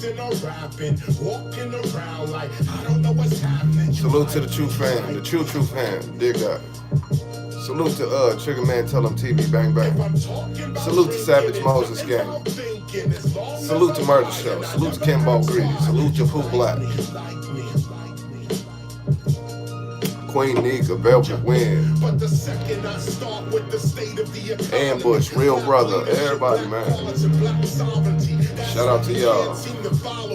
acting or rapping, walking around like I don't know what's happening. Salute to the true fam, the true fam. Dig that. Salute to Trigger Man, Tell 'em TV, bang bang. Salute to Savage Moses Gang. Salute to Murder Show. Salute to Kimbo Greedy. Salute to Pooh Black. Queen Nika, Velvet Wind. Ambush, Real Brother, everybody, man. Shout out to y'all.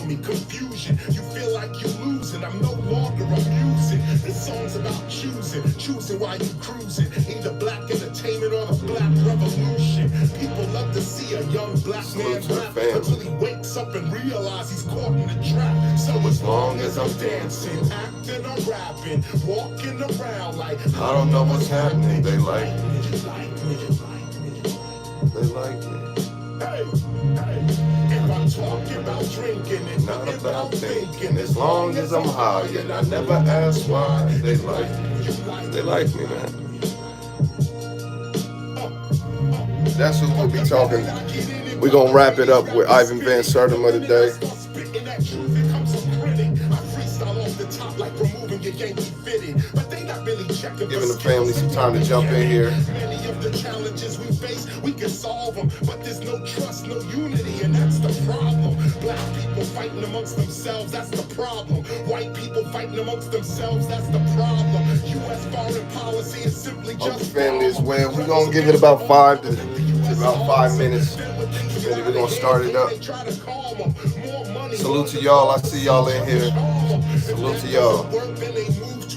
You feel like you're losing. I'm no longer amusing. This song's about choosing while you cruising. Either black entertainment or the black revolution. People love to see a young black man rap until he wakes up and realizes he's caught in the trap. So as long as I'm dancing, acting or rapping, walking around like I don't know what's happening, they like me. They like me. Hey, if I'm talking about drinking and not about thinking, as long as I'm high and I never ask why, they like me. They like me, man. That's who we'll be talking. We're gonna wrap it up with Ivan Van Sertima today. Giving the family some time to jump in here. Many of the challenges we face, we can solve them, but there's no trust, no unity, and that's the problem. Black people fighting amongst themselves, that's the problem. White people fighting amongst themselves, that's the problem. U.S. foreign policy is simply just the family as well. We're gonna give it about 5 minutes. Then we're gonna start it up. Salute to y'all. I see y'all in here. Salute to y'all.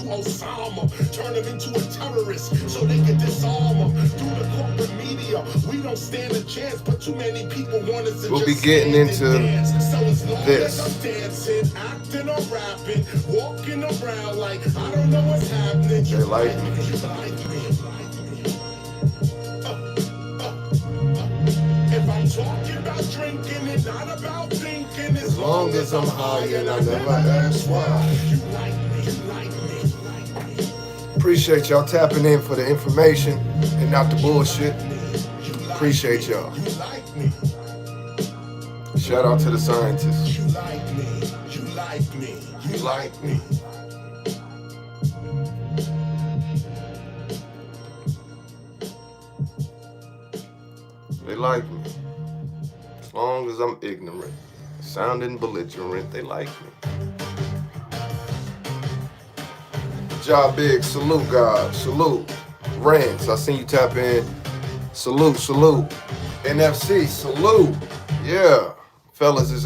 Osama, turn him into a terrorist so they can disarm him. Through the corporate media, we don't stand a chance, but too many people want us to we'll be getting into this. Dancing, acting or rapping, walking around like I don't know what's happening. They like me. If I'm talking about drinking and not about thinking, as long as I'm high and I never ask why. You like me, you like me. Appreciate y'all tapping in for the information and not the bullshit. Appreciate y'all. Shout out to the scientists. You like me. You like me. You like me. They like me. As long as I'm ignorant, sounding belligerent, they like me. Job big, salute God, salute. Rance, I seen you tap in. Salute. NFC, salute. Yeah. Fellas is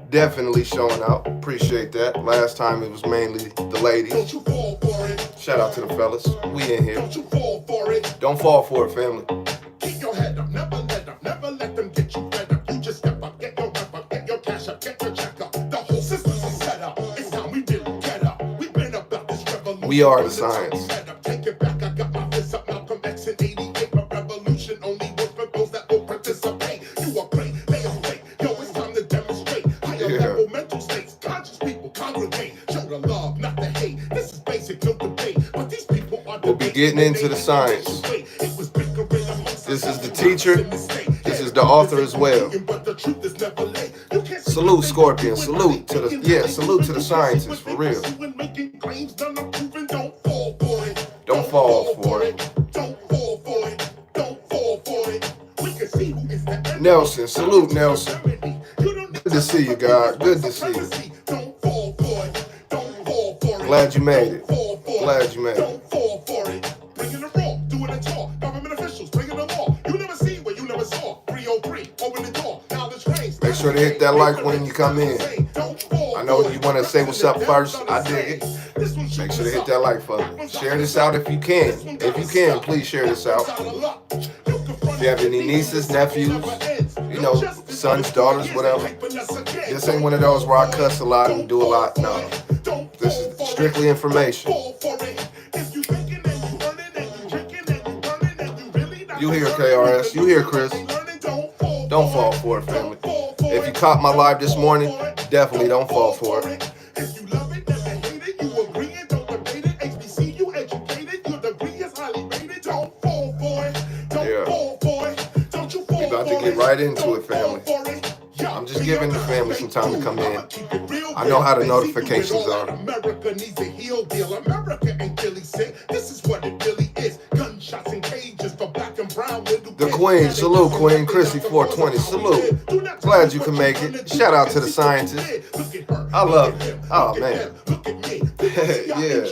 definitely showing out. Appreciate that. Last time it was mainly the ladies. Don't you fall for it. Shout out to the fellas. We in here. Don't you fall for it. Don't fall for it, family. Keep your head up, never let them get you fed up. You just step up, get your rep up, get your cash up, get your check up. The whole system's set up. It's time we really get up. We've been about this revolution. We are the science. Take it back, I got my fist up, Malcolm X in 88. A revolution only works for those that will participate. You are great, they are fake. Yo, it's time to demonstrate. Higher level mental states. Conscious people congregate. Show the love, not the hate. This is basic, no debate. But these people are we'll be getting into the science. This is the teacher. This is the author as well. Salute Scorpion. Salute to the scientists for real. Don't fall for it. Nelson, salute Nelson. Good to see you, God. Good to see you. Glad you made it. Glad you made it. Make sure to hit that like when you come in. I know you want to say what's up first. I dig it. Make sure to hit that like for me. Share this out if you can. If you can, please share this out. If you have any nieces, nephews, sons, daughters, whatever. This ain't one of those where I cuss a lot and do a lot. No. This is strictly information. You hear KRS. You hear Chris. Don't fall for it, family. If you caught my live this morning, definitely don't fall for it. Yeah. We about to get right into it, family. I'm just giving the family some time to come in. I know how the notifications are. America needs a heel deal. America ain't really sick. This is what it really is. Gunshots and cages for black and brown little The kids. Queen, salute Queen Chrissy 420, salute. Glad you can make it. Shout out to the scientists. I love it. Oh man. Yeah.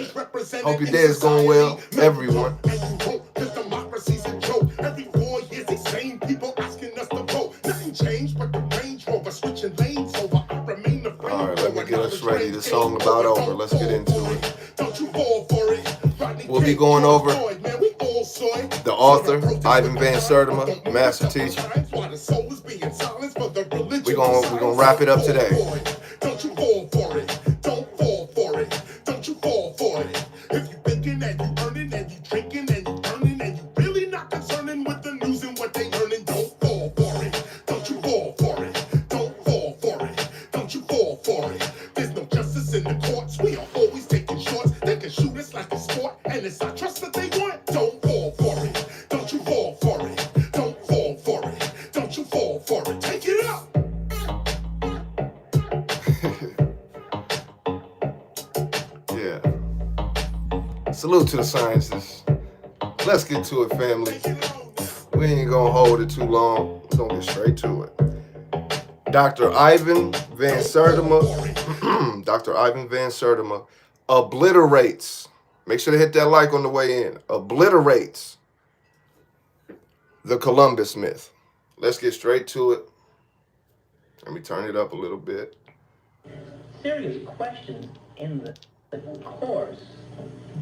Hope your day is going well, everyone. Democracy's a joke. Every 4 years, the same people asking us to vote. Nothing changed but the Range Rover switching lanes over. I remain the frame. All right, let me get us ready. The song about over. Let's get into it. Don't you fall for it. We'll be going over the author, Ivan Van Sertima, master teacher. We're gonna wrap it up today. Don't you fall for it. Don't fall for it. Don't you fall for it. If you thinking and you earning and you drinking and you earning and you really not concerning with the news and what they earning, don't fall for it. Don't you fall for it. Don't fall for it. Don't you fall for it. There's no justice in the courts. We are always taking shorts. They can shoot us like a sport, and it's our trust that they want. Don't fall for it. Don't you fall for it. Don't fall for it. Don't you fall for it. Take it up. Yeah. Salute to the scientists. Let's get to it, family. We ain't gonna hold it too long. We're gonna get straight to it. Dr. Ivan Van Sertima, Dr. Ivan Van Sertima obliterates. Make sure to hit that like on the way in. Obliterates the Columbus myth. Let's get straight to it. Let me turn it up a little bit. Serious question in the course,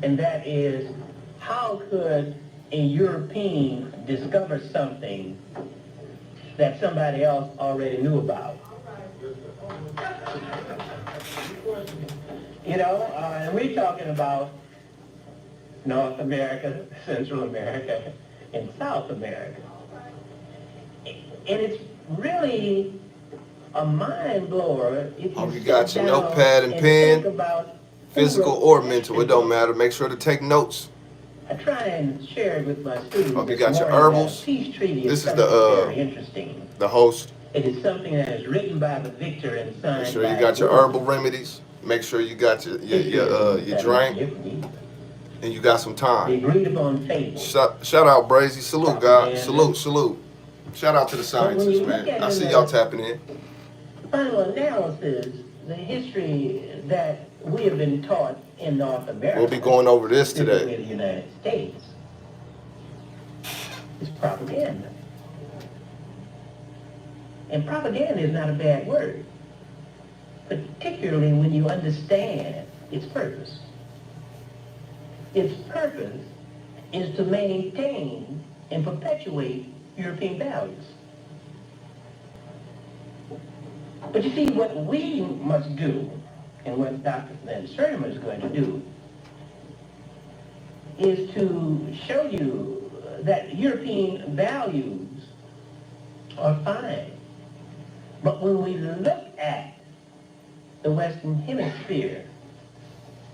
and that is, how could a European discover something that somebody else already knew about? You know, and we're talking about North America, Central America, and South America. And it's really a mind blower. Hope you got your notepad and pen, physical or mental, it don't matter. Make sure to take notes. I try and share it with my students. Hope you got your herbals. Peace treaty This is very interesting. the host. It is something that is written by the victor and signed. Make sure you got your herbal remedies. Make sure you got your drink, and you got some The time. agreed upon table. Shout out Brazy. Salute, God. Salute. Shout out to the scientists, man. I see y'all tapping in. Final analysis, the history that we have been taught in North America. We'll be going over this today. The United States is propaganda. And propaganda is not a bad word, particularly when you understand its purpose. Its purpose is to maintain and perpetuate European values. But you see, what we must do, and what Dr. Van Sertima is going to do, is to show you that European values are fine. But when we look at the Western Hemisphere,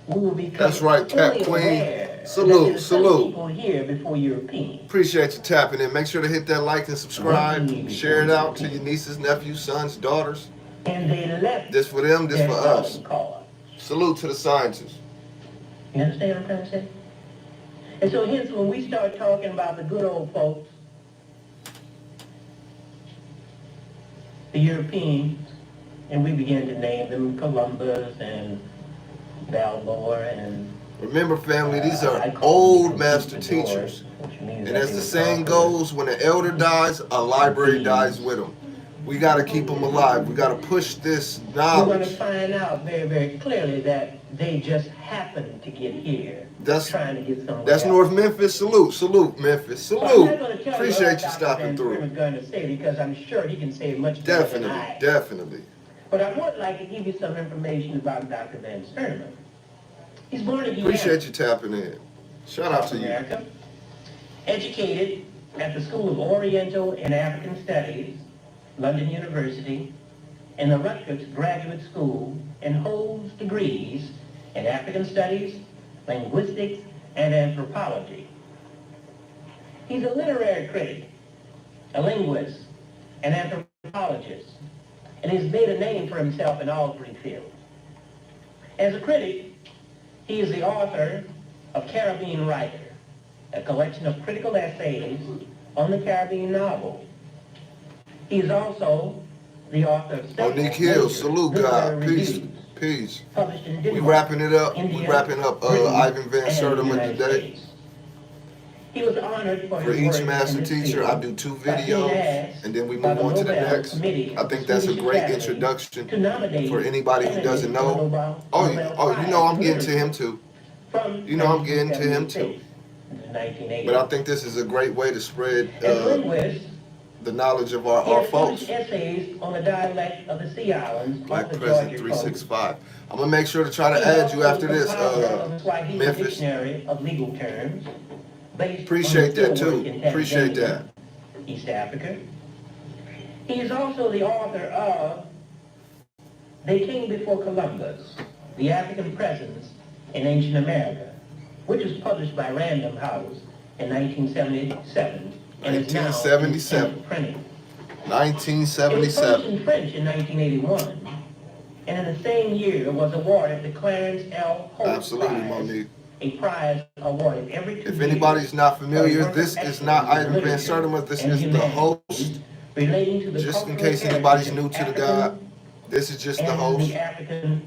we will become That's right, Cap fully Queen. aware Salute, that there's some salute. people here before Europeans. Appreciate you tapping in. Make sure to hit that like and subscribe. Share it out to your nieces, nephews, sons, daughters. And they left This for them, this their for us. calling card. Salute to the scientists. You understand what I'm trying to say? And so hence when we start talking about the good old folks, the Europeans, and we begin to name them Columbus and Balboa and... Remember, family, these are I call old them master conquistadors, teachers. which means And that as they the were saying conquerors. goes, when an elder dies, a library dies with them. We got to keep them alive. We got to push this We're going to knowledge. find out very, very clearly that they just happened to get here. That's- trying to get somewhere That's else. North Memphis. Salute, Memphis. Well, I'm Salute. not going to tell Appreciate you you what Dr. stopping Van through. Sertima is going to say, because I'm sure he can say it much better than I. Definitely. But I would like to give you some information about Dr. Van Sertima. He's born in Appreciate you tapping in. Shout out to you. America, educated at the School of Oriental and African Studies, London University, and the Rutgers Graduate School, and holds degrees in African Studies, Linguistics, and Anthropology. He's a literary critic, a linguist, an anthropologist, and has made a name for himself in all three fields. As a critic, he is the author of Caribbean Writer, a collection of critical essays on the Caribbean novel. He is also the author of several Monique Hill, major salute God. literary Peace. reviews Peace. published in We Denmark, wrapping it up. India, We wrapping up Britain, Ivan Van and the Sertima United today. States. He was honored for For his each work master in this teacher, field I do 2 by being videos, asked and then we by move the on to the Nobel next. Committee I of the think that's a Swedish great Academy introduction to nominate for anybody who candidates doesn't for the know. Nobel Oh, you know I'm getting to him too. From You know I'm getting to him too. 1980. But I think this is a great way to spread As a linguist, the knowledge of he our has folks. published essays on the dialect of the Sea Islands Black off the President Georgia 365. I'm gonna make sure to try coast. to He is add you also after the this, compiler of the Swahili Memphis. Dictionary of Legal Terms, based Appreciate on the that still too. work in Appreciate Tanzania, that. East Africa. He is also the author of They Came Before Columbus, The African Presence in Ancient America, which was published by Random House in 1977 and is now in 1977. printing. It was 1977. published in French in 1981, and in the same year was awarded the Clarence L. Holt Absolutely, Prize, Monique. a prize awarded every 2 years. If anybody's not familiar, for work this of is not excellence in Ivan Van literature Sertima. This and is the humanity host. relating to the Just in cultural case anybody's heritage new of to the African God, this is just the and host. the African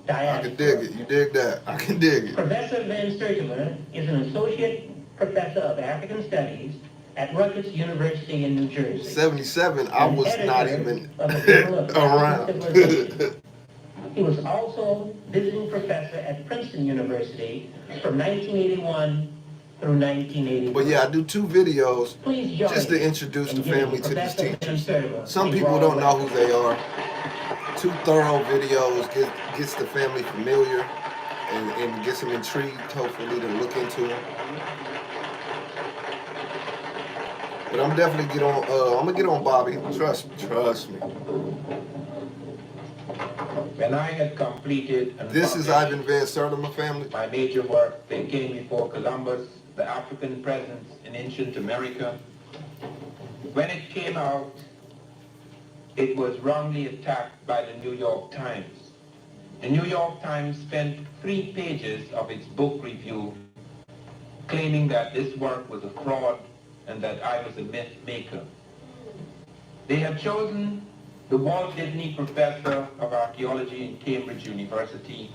I diaspora. can dig it. You dig that? I can dig it. Professor Van Sertima is an associate professor of African Studies at Rutgers University in New Jersey. 77, I and was editor not even of the Journal of African Civilization. around. He was also visiting professor at Princeton University from 1981 through 1981. But yeah, I do 2 videos Please join just to me introduce in the giving family to these Professor Van teachers. Sertima Some a people warm don't know who welcome. they are. 2 thorough videos gets the family familiar and gets them intrigued, hopefully, to look into them. But I'm definitely I'm gonna get on Bobby. Trust me. When I had completed and This is published Ivan Van Sertima, family. my major work, They Came Before Columbus, The African Presence in Ancient America, when it came out, it was wrongly attacked by the New York Times. The New York Times spent 3 pages of its book review claiming that this work was a fraud and that I was a myth maker. They had chosen the Walt Disney Professor of Archaeology in Cambridge University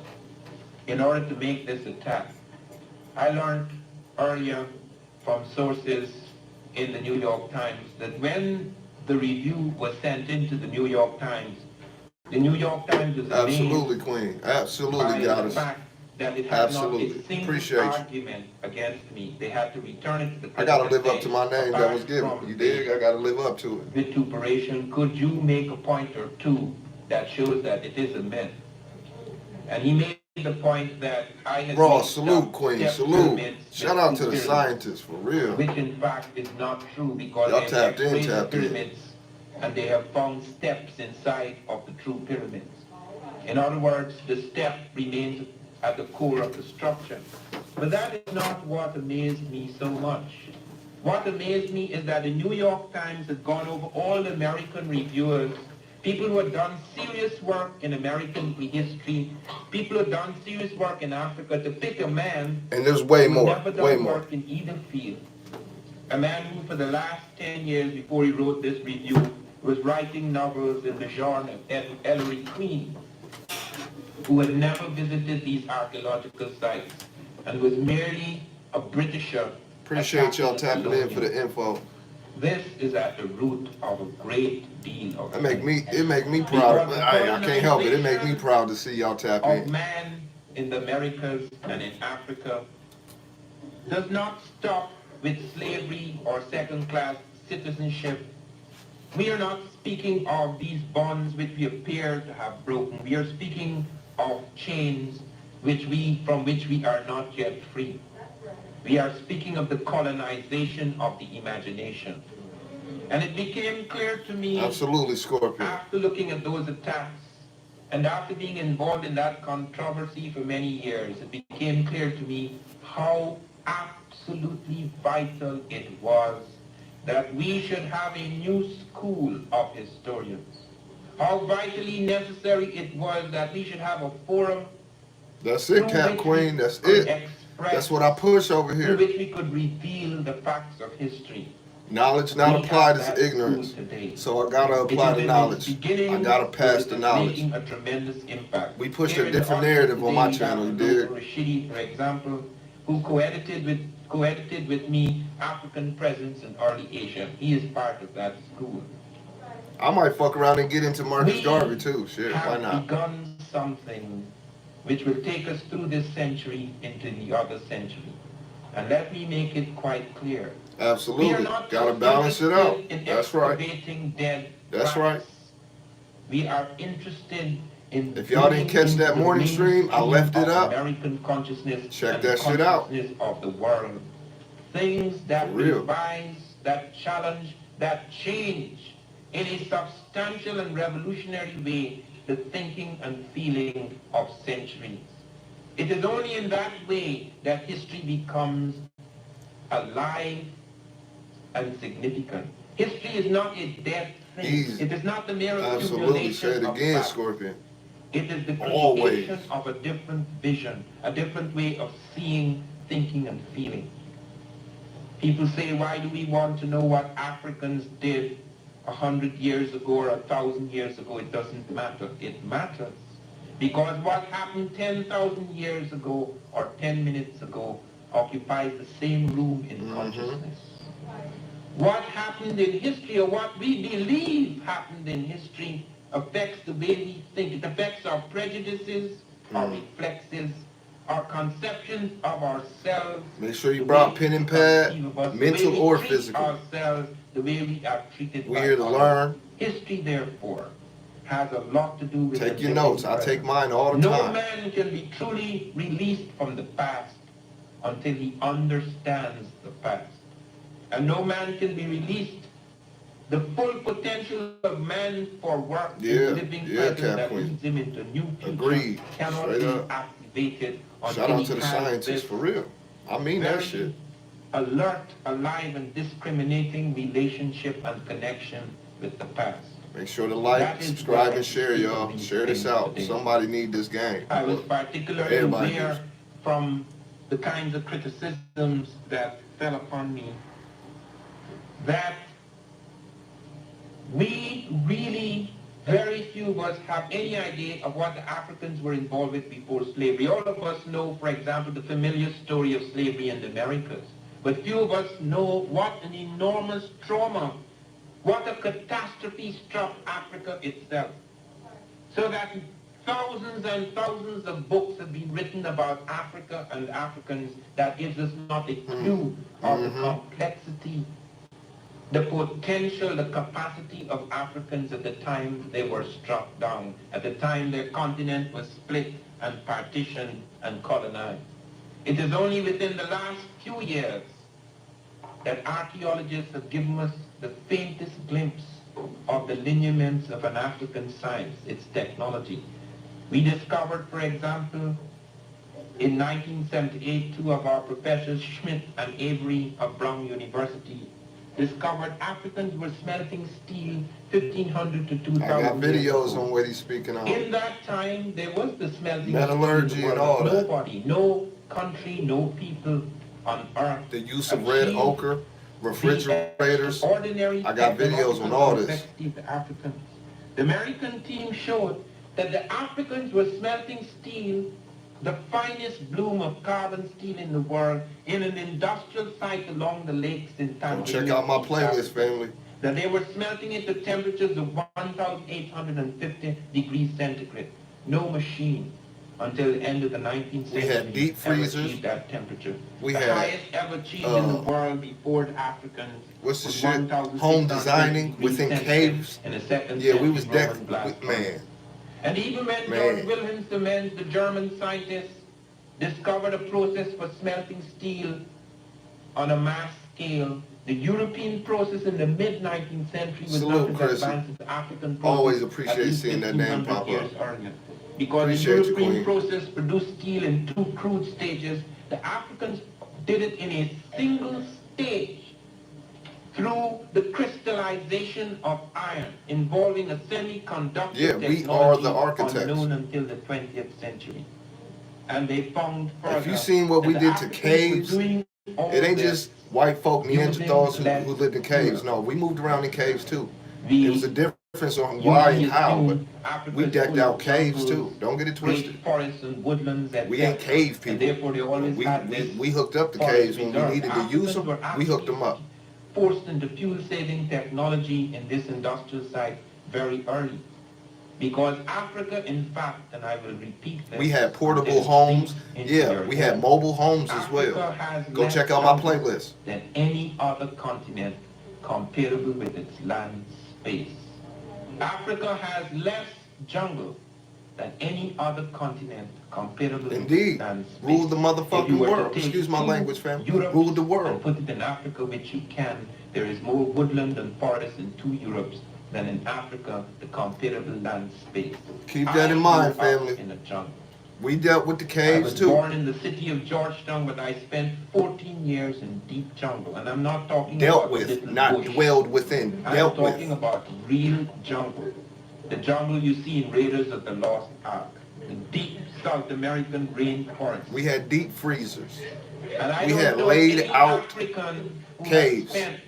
in order to make this attack. I learned earlier from sources in the New York Times that when the review was sent into the New York Times, the New York Times was amazed Absolutely, Queen. by Absolutely, the goddess. fact that it had Absolutely. not a single Appreciate you. argument against me. They had to return it to the I gotta critical live up to my stage. name that was Apart given. from You the dig? I gotta live up to it. vituperation, could you make a point or two that shows that it is a myth? And he made the point that I had Raw, made salute, some Queen, step salute. pyramids Shout with out to two the pyramids, scientists, for real. which in fact is not true because Y'all they tapped have in, raised the tapped in. pyramids and they have found steps inside of the true pyramids. In other words, the step remains at the core of the structure. But that is not what amazed me so much. What amazed me is that the New York Times had gone over all the American reviewers, people who had done serious work in American history, people who had done serious work in Africa, to pick a man And there's way who more, never done way more. work in either field. A man who for the last 10 years before he wrote this review was writing novels in the genre of Ellery Queen, who had never visited these archaeological sites and was merely a Britisher. Appreciate y'all attacking tapping a in for the info. This is at the root of a great deal of It make me proud. I can't help it. It make me proud to see y'all tap of in. man in the Americas and in Africa does not stop with slavery or second-class citizenship. We are not speaking of these bonds which we appear to have broken. We are speaking of chains from which we are not yet free. We are speaking of the colonization of the imagination. And it became clear to me, Absolutely, Scorpion. after looking at those attacks, and after being involved in that controversy for many years, it became clear to me how absolutely vital it was that we should have a new school of historians. how vitally necessary it was that we should have a forum That's it, Cap Queen. That's it. That's what I push over through here. which we could reveal the facts of history. Knowledge not We applied have is that ignorance. school today. So I gotta It apply is the in its knowledge. I beginning, gotta but pass it the is knowledge. making a tremendous impact. We pushed Here a in the different audience narrative on today, my we have channel, you Dr. dig? Rashidi, for example, who co-edited with me African Presence in Early Asia. He is part of that school. I might fuck around and get into Marcus We Garvey too. Shit, why have not? begun something which will take us through this century into the other century. And let me make it quite clear. We are Absolutely. not Gotta just balance it out. interested in That's right. excavating dead That's facts. right. We are interested in If y'all didn't catch that morning stream, I left it up. American consciousness Check and that shit out. consciousness of the world. Things that For real. revise, that challenge, that change in a substantial and revolutionary way the thinking and feeling of centuries. It is only in that way that history becomes alive and significant. History is not a dead thing. Easy. It is not the mere Absolutely. Say it accumulation of again, facts. Scorpion. It is the Always. creation of a different vision, a different way of seeing, thinking, and feeling. People say, why do we want to know what Africans did 100 years ago or 1,000 years ago? It doesn't matter. It matters. Because what happened 10,000 years ago or 10 minutes ago occupies the same room in consciousness. What happened in history, or what we believe happened in history, affects the way we think. It affects our prejudices, our reflexes, our conceptions of ourselves. Make sure you the brought way pen and we pad, conceive of us, mental the way we or treat physical. ourselves, the way we are treated We by here to others. learn. History, therefore, has a lot to do with Take the your living notes. I present. take mine all the No time. man can be truly released from the past until he understands the past. And no man can be released. The full potential of man for work Yeah, in the living yeah, present Cap that Queen. leads him into new future Agreed. cannot Straight be up. activated until Shout out he to the has scientists this for real. I mean that very shit. alert, alive, and discriminating relationship and connection with the past. Make sure to like, That is subscribe, why and share, people y'all. these Share this things out. today. Somebody need this game. I was particularly Everybody aware needs. from the kinds of criticisms that fell upon me that we really, very few of us have any idea of what the Africans were involved with before slavery. All of us know, for example, the familiar story of slavery in the Americas. But few of us know what an enormous trauma, what a catastrophe struck Africa itself. So that thousands and thousands of books have been written about Africa and Africans that gives us not a clue of the complexity, the potential, the capacity of Africans at the time they were struck down, at the time their continent was split and partitioned and colonized. It is only within the last few years that archaeologists have given us the faintest glimpse of the lineaments of an African science, its technology. We discovered, for example, in 1978, two of our professors, Schmidt and Avery of Brown University, discovered Africans were smelting steel 1,500 to 2,000 I got years videos ago. on what he's speaking on. In that time, there was the smelting Metallurgy of steel in the and world. all that. Nobody, no country, no people on earth. The use of red achieved ochre, refrigerators. the ordinary I got videos on all this. complexity of the Africans. The American team showed that the Africans were smelting steel, the finest bloom of carbon steel in the world, in an industrial site along the lakes in Come Tanzania. check out my playlist, family. That they were smelting it to temperatures of 1,850 degrees centigrade. No machine until the end of the 19th century We had deep ever freezers. achieved that temperature. We the had, highest ever achieved in the world before the Africans. What's the was shit? 1,600 Home designing degrees within centigrade caves. In the second Yeah, we was century decked Roman blast with, man. furnace. And even when Man. George Wilhelm Siemens, the German scientist, discovered a process for smelting steel on a mass scale, the European process in the mid-19th century was Salute, not as Chrissy. advanced as the African process. Always appreciate at least seeing that name 1,500 pop up. years earlier. Because Appreciate the you, European Queen. process produced steel in two crude stages. The Africans did it in a single stage. through the crystallization of iron, involving a semiconductor Yeah, we technology are the architects. unknown until the 20th century. And they found further If you seen what we that the did to Africans were caves, doing all it ain't this just white folk, using Neanderthals who less lived in caves. fuel. No, we moved around in caves too. We It was a difference on why and usually how, but assume Africa we is decked full out of caves jungles, too. Don't get it great twisted. forests and woodlands, etc. We ain't cave And people. therefore they always had this We hooked up the forest caves when we reserve. needed to use them. Africans were We hooked actually them up. forced into fuel-saving technology in this industrial site very early. Because Africa, in fact, and I will repeat this, We had portable until it homes. sinks into Yeah, your we head. had mobile homes as Africa well. has Go less check out my jungles playlist. than any other continent comparable with its land space. Africa has less jungle than any other continent comparable with its Indeed. land space. Ruled the If you motherfucking were to world. take Excuse my two language, fam. Europes Ruled the and world. put it in Africa, which you can, there is more woodland and forest in two Europes than in Africa, the comparable land space. Keep that in I mind, grew up family. in a jungle. We dealt with the I caves was too. born in the city of Georgetown, but I spent 14 years in deep jungle. And I'm not talking Dealt about with, little not bush. dwelled within. I'm Dealt talking with. about real jungle. The jungle you see in Raiders of the Lost Ark. The deep South American rainforest. We had deep freezers. And I We don't had know laid any out African who caves. has spent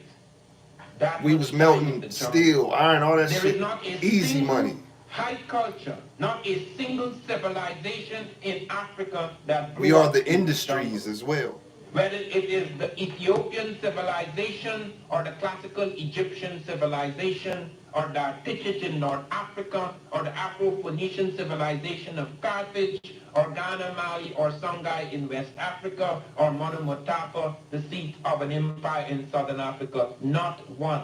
that We much was time in melting the jungle. steel, iron, all that There is shit. not a Easy single money. high culture, not a single civilization in Africa that We grew are up the in industries jungle. as well. Whether it is the Ethiopian civilization or the classical Egyptian civilization or the Artichit in North Africa or the Afro-Phoenician civilization of Carthage or Ghana, Mali or Songhai in West Africa or Monomotapa, the seat of an empire in Southern Africa, not one.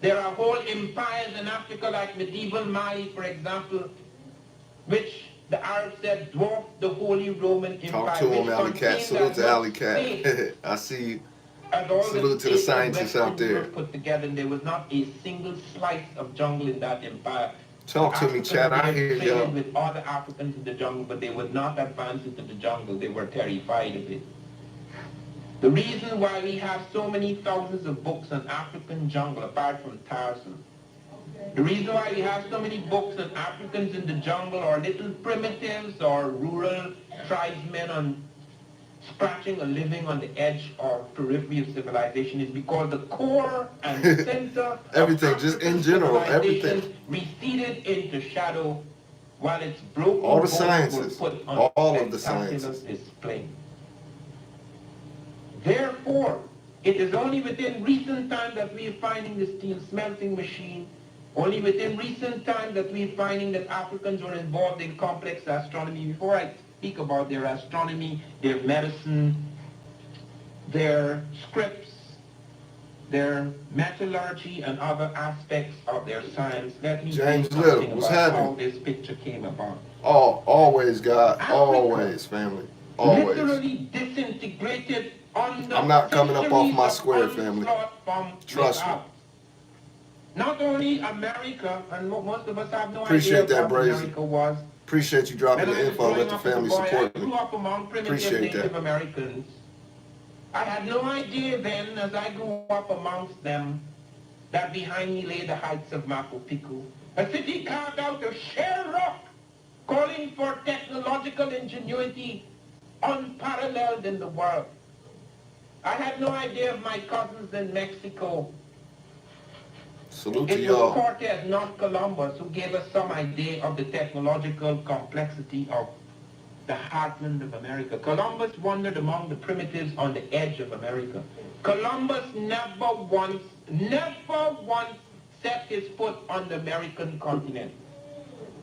There are whole empires in Africa like medieval Mali, for example, which the Arabs said dwarfed the Holy Roman Empire. Talk to him, which Alley Cat. contained Salute as to much Alley space Cat. I see you. as all Salute to the states of scientists Western out there. Europe put together, and there was not a single slice of jungle in that empire. Talk to me, Chad. I hear They y'all. traded with other Africans in the jungle, but they would not advance into the jungle. They were terrified of it. The reason why we have so many thousands of books on African jungle, apart from Tarzan, the reason why we have so many books on Africans in the jungle or little primitives or rural tribesmen on scratching a living on the edge or periphery of civilization is because the core and center Everything, of just in African general, civilization everything. receded into shadow while its broken All the bones sciences, were put on all of the spectacular sciences. display. Therefore, it is only within recent time that we are finding the steel smelting machine. Only within recent time that we're finding that Africans were involved in complex astronomy. Before I speak about their astronomy, their medicine, their scripts, their metallurgy, and other aspects of their science, let me James say Little, something what's about happening? how this picture came about. Always, God. Africa Always, family. Always. Literally disintegrated under I'm not coming up off my centuries of square, family. onslaught from Trust me. without. Not only America, and most of us have no Appreciate idea that, what Brazy. America was. Appreciate you dropping When the I was info. growing Let the up as a family boy, I support grew me. up among primitive Appreciate Native that. Americans. I had no idea then, as I grew up amongst them, that behind me lay the heights of Machu Picchu, a city carved out of sheer rock, calling for technological ingenuity unparalleled in the world. I had no idea of my cousins in Mexico. Salute to It was y'all. Cortez, not Columbus, who gave us some idea of the technological complexity of the heartland of America. Columbus wandered among the primitives on the edge of America. Columbus never once set his foot on the American continent.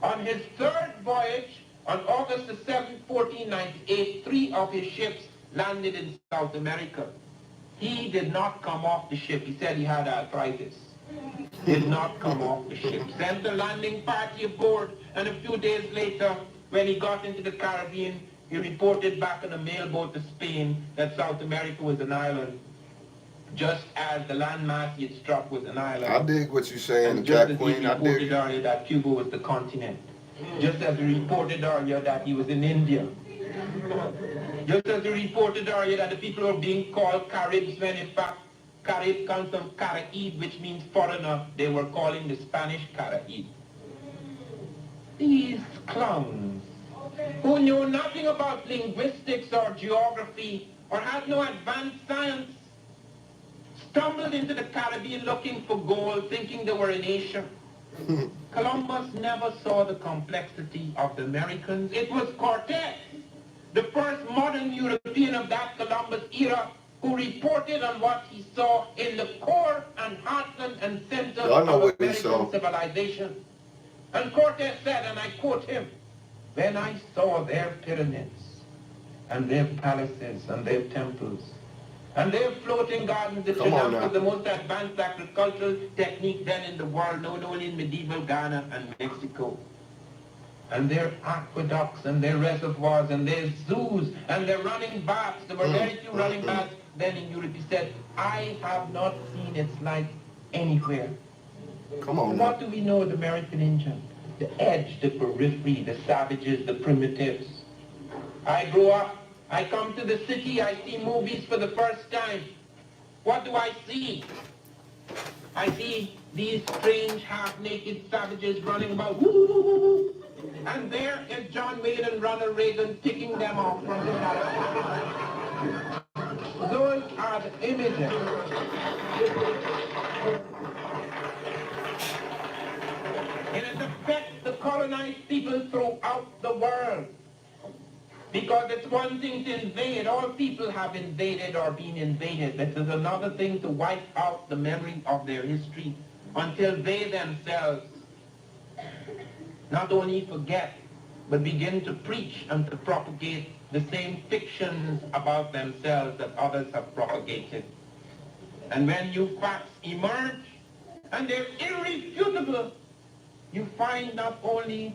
On his third voyage, on August the 7th, 1498, 3 of his ships landed in South America. He did not come off the ship. He said he had arthritis. Did not come off the ship. Sent the landing party aboard, and a few days later, when he got into the Caribbean, he reported back on a mailboat to Spain that South America was an island, just as the landmass he had struck was an island. I dig what you're saying, And just Jack as Queen. he I reported dig. earlier that Cuba was the continent. Just as he reported earlier that he was in India. Just as he reported earlier that the people were being called Caribs when in fact Carib comes from Caraib, which means foreigner. They were calling the Spanish Caraib. These clowns who knew nothing about linguistics or geography or had no advanced science stumbled into the Caribbean looking for gold, thinking they were in Asia. Columbus never saw the complexity of the Americans. It was Cortez, the first modern European of that Columbus era, who reported on what he saw in the core and heartland and center of American civilization. And Cortez said, and I quote him, "When I saw their pyramids and their palaces and their temples and their floating gardens, the triumph of the most advanced agricultural technique then in the world, known only in medieval Ghana and Mexico, and their aqueducts and their reservoirs and their zoos and their running baths, there were very few running baths then in Europe," he said, "I have not seen its like anywhere." What do we know of the American Indian? The edge, the periphery, the savages, the primitives. I grow up, I come to the city, I see movies for the first time. What do I see? I see these strange half-naked savages running about, woo, and there is John Wayne and Ronald Reagan picking them off from the shadow. Those are the images. And it affects the colonized people throughout the world. Because it's one thing to invade. All people have invaded or been invaded. But there's another thing to wipe out the memory of their history until they themselves not only forget, but begin to preach and to propagate the same fictions about themselves that others have propagated. And when new facts emerge, and they're irrefutable, you find not only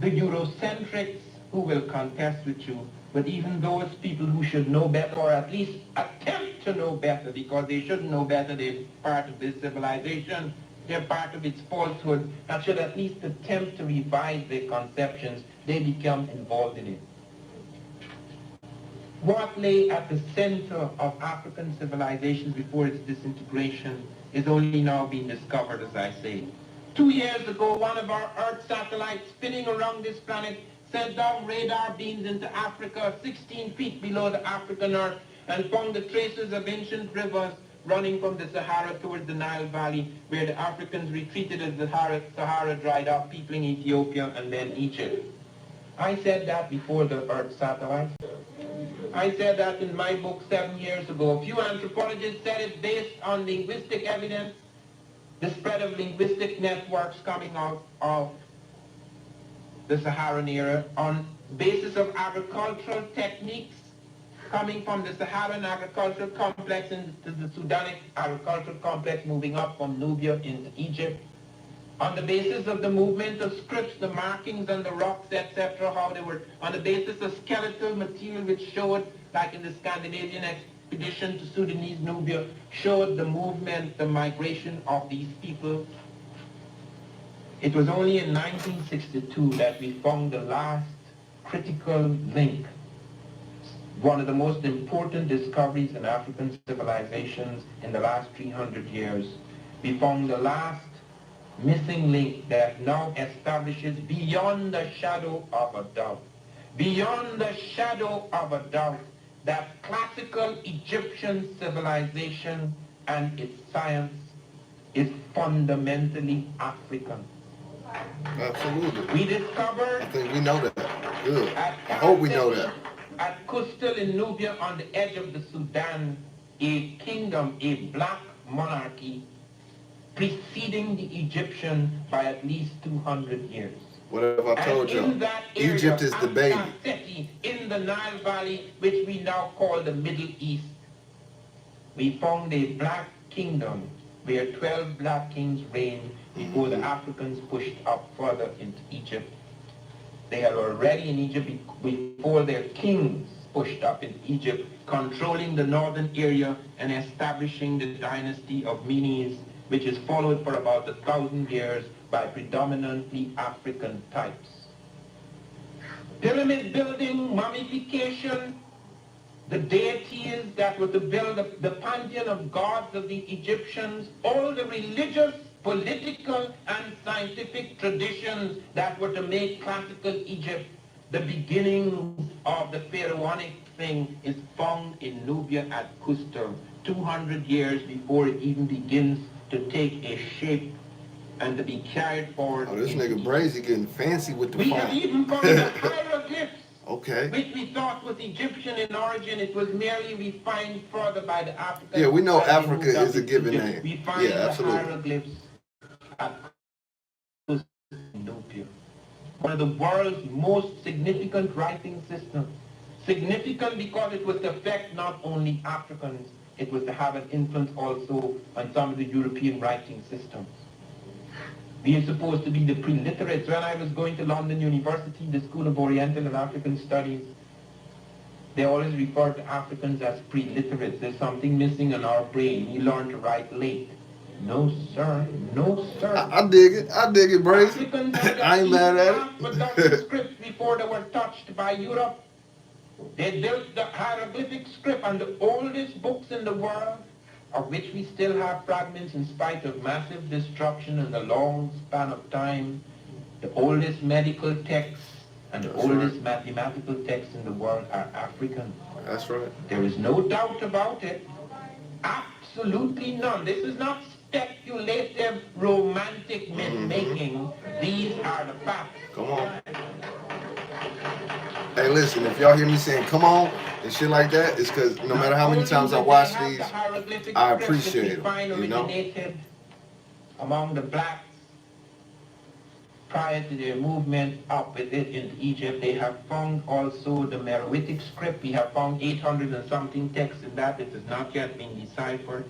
the Eurocentrics who will contest with you, but even those people who should know better, or at least attempt to know better, because they shouldn't know better, they're part of this civilization, they're part of its falsehood, that should at least attempt to revise their conceptions, they become involved in it. What lay at the center of African civilizations before its disintegration is only now being discovered, as I say. 2 years ago, one of our Earth satellites spinning around this planet sent down radar beams into Africa 16 feet below the African Earth and found the traces of ancient rivers running from the Sahara towards the Nile Valley, where the Africans retreated as the Sahara dried up, peopling Ethiopia and then Egypt. I said that before the Earth satellite. I said that in my book 7 years ago. A few anthropologists said it based on linguistic evidence, the spread of linguistic networks coming out of the Saharan era on basis of agricultural techniques coming from the Saharan agricultural complex into the Sudanic agricultural complex, moving up from Nubia into Egypt, on the basis of the movement of scripts, the markings on the rocks, etc., how they were, on the basis of skeletal material which showed, like in the Scandinavian expedition to Sudanese Nubia, showed the movement, the migration of these people. It was only in 1962 that we found the last critical link, one of the most important discoveries in African civilizations in the last 300 years. We found the last missing link that now establishes beyond the shadow of a doubt, that classical Egyptian civilization and its science is fundamentally African. Absolutely. We discovered, I think we know that. Good. I hope we know that. At Kustal in Nubia, on the edge of the Sudan, a kingdom, a black monarchy, preceding the Egyptian by at least 200 years. What have I told you? Egypt is the baby. In the Nile Valley, which we now call the Middle East, we found a black kingdom where 12 black kings reigned before the Africans pushed up further into Egypt. They are already in Egypt before their kings pushed up into Egypt, controlling the northern area and establishing the dynasty of Menes, which is followed for about 1,000 years by predominantly African types. Pyramid building, mummification, the deities that were to build the pantheon of gods of the Egyptians, all the religious, political, and scientific traditions that were to make classical Egypt the beginning of the pharaonic thing is found in Nubia at Custor, 200 years before it even begins to take a shape and to be carried forward. Oh, this nigga Brazy getting fancy with the We font. have even found the hieroglyphs, Okay. which we thought was Egyptian in origin. It was merely refined further by the Africans. Yeah, we know as they Africa moved up is a into given Egypt. name. We find Yeah, the absolutely. hieroglyphs at Nubia, one of the world's most significant writing systems. Significant because it was to affect not only Africans, it was to have an influence also on some of the European writing systems. We are supposed to be the pre-literates. When I was going to London University, the School of Oriental and African Studies, they always refer to Africans as pre-literates. There's something missing in our brain. We learn to write late. No, sir. No, sir. I dig it. I dig it, Brazy. Africans had I ain't mad at alphabet it. scripts before they were touched by Europe. They built the hieroglyphic script, and the oldest books in the world, of which we still have fragments in spite of massive destruction in the long span of time, the oldest medical texts and the oldest mathematical texts in the world are African. That's right. There is no doubt about it. Absolutely none. This is not speculative, romantic myth-making. These are the facts. Come on. Hey, listen, if y'all hear me saying come on and shit like that, it's because no matter how many times I watch these, I appreciate them, you know? Among the blacks, prior to their movement up with it into Egypt, they have found also the Meroitic script. We have found 800 and something texts in that. It has not yet been deciphered.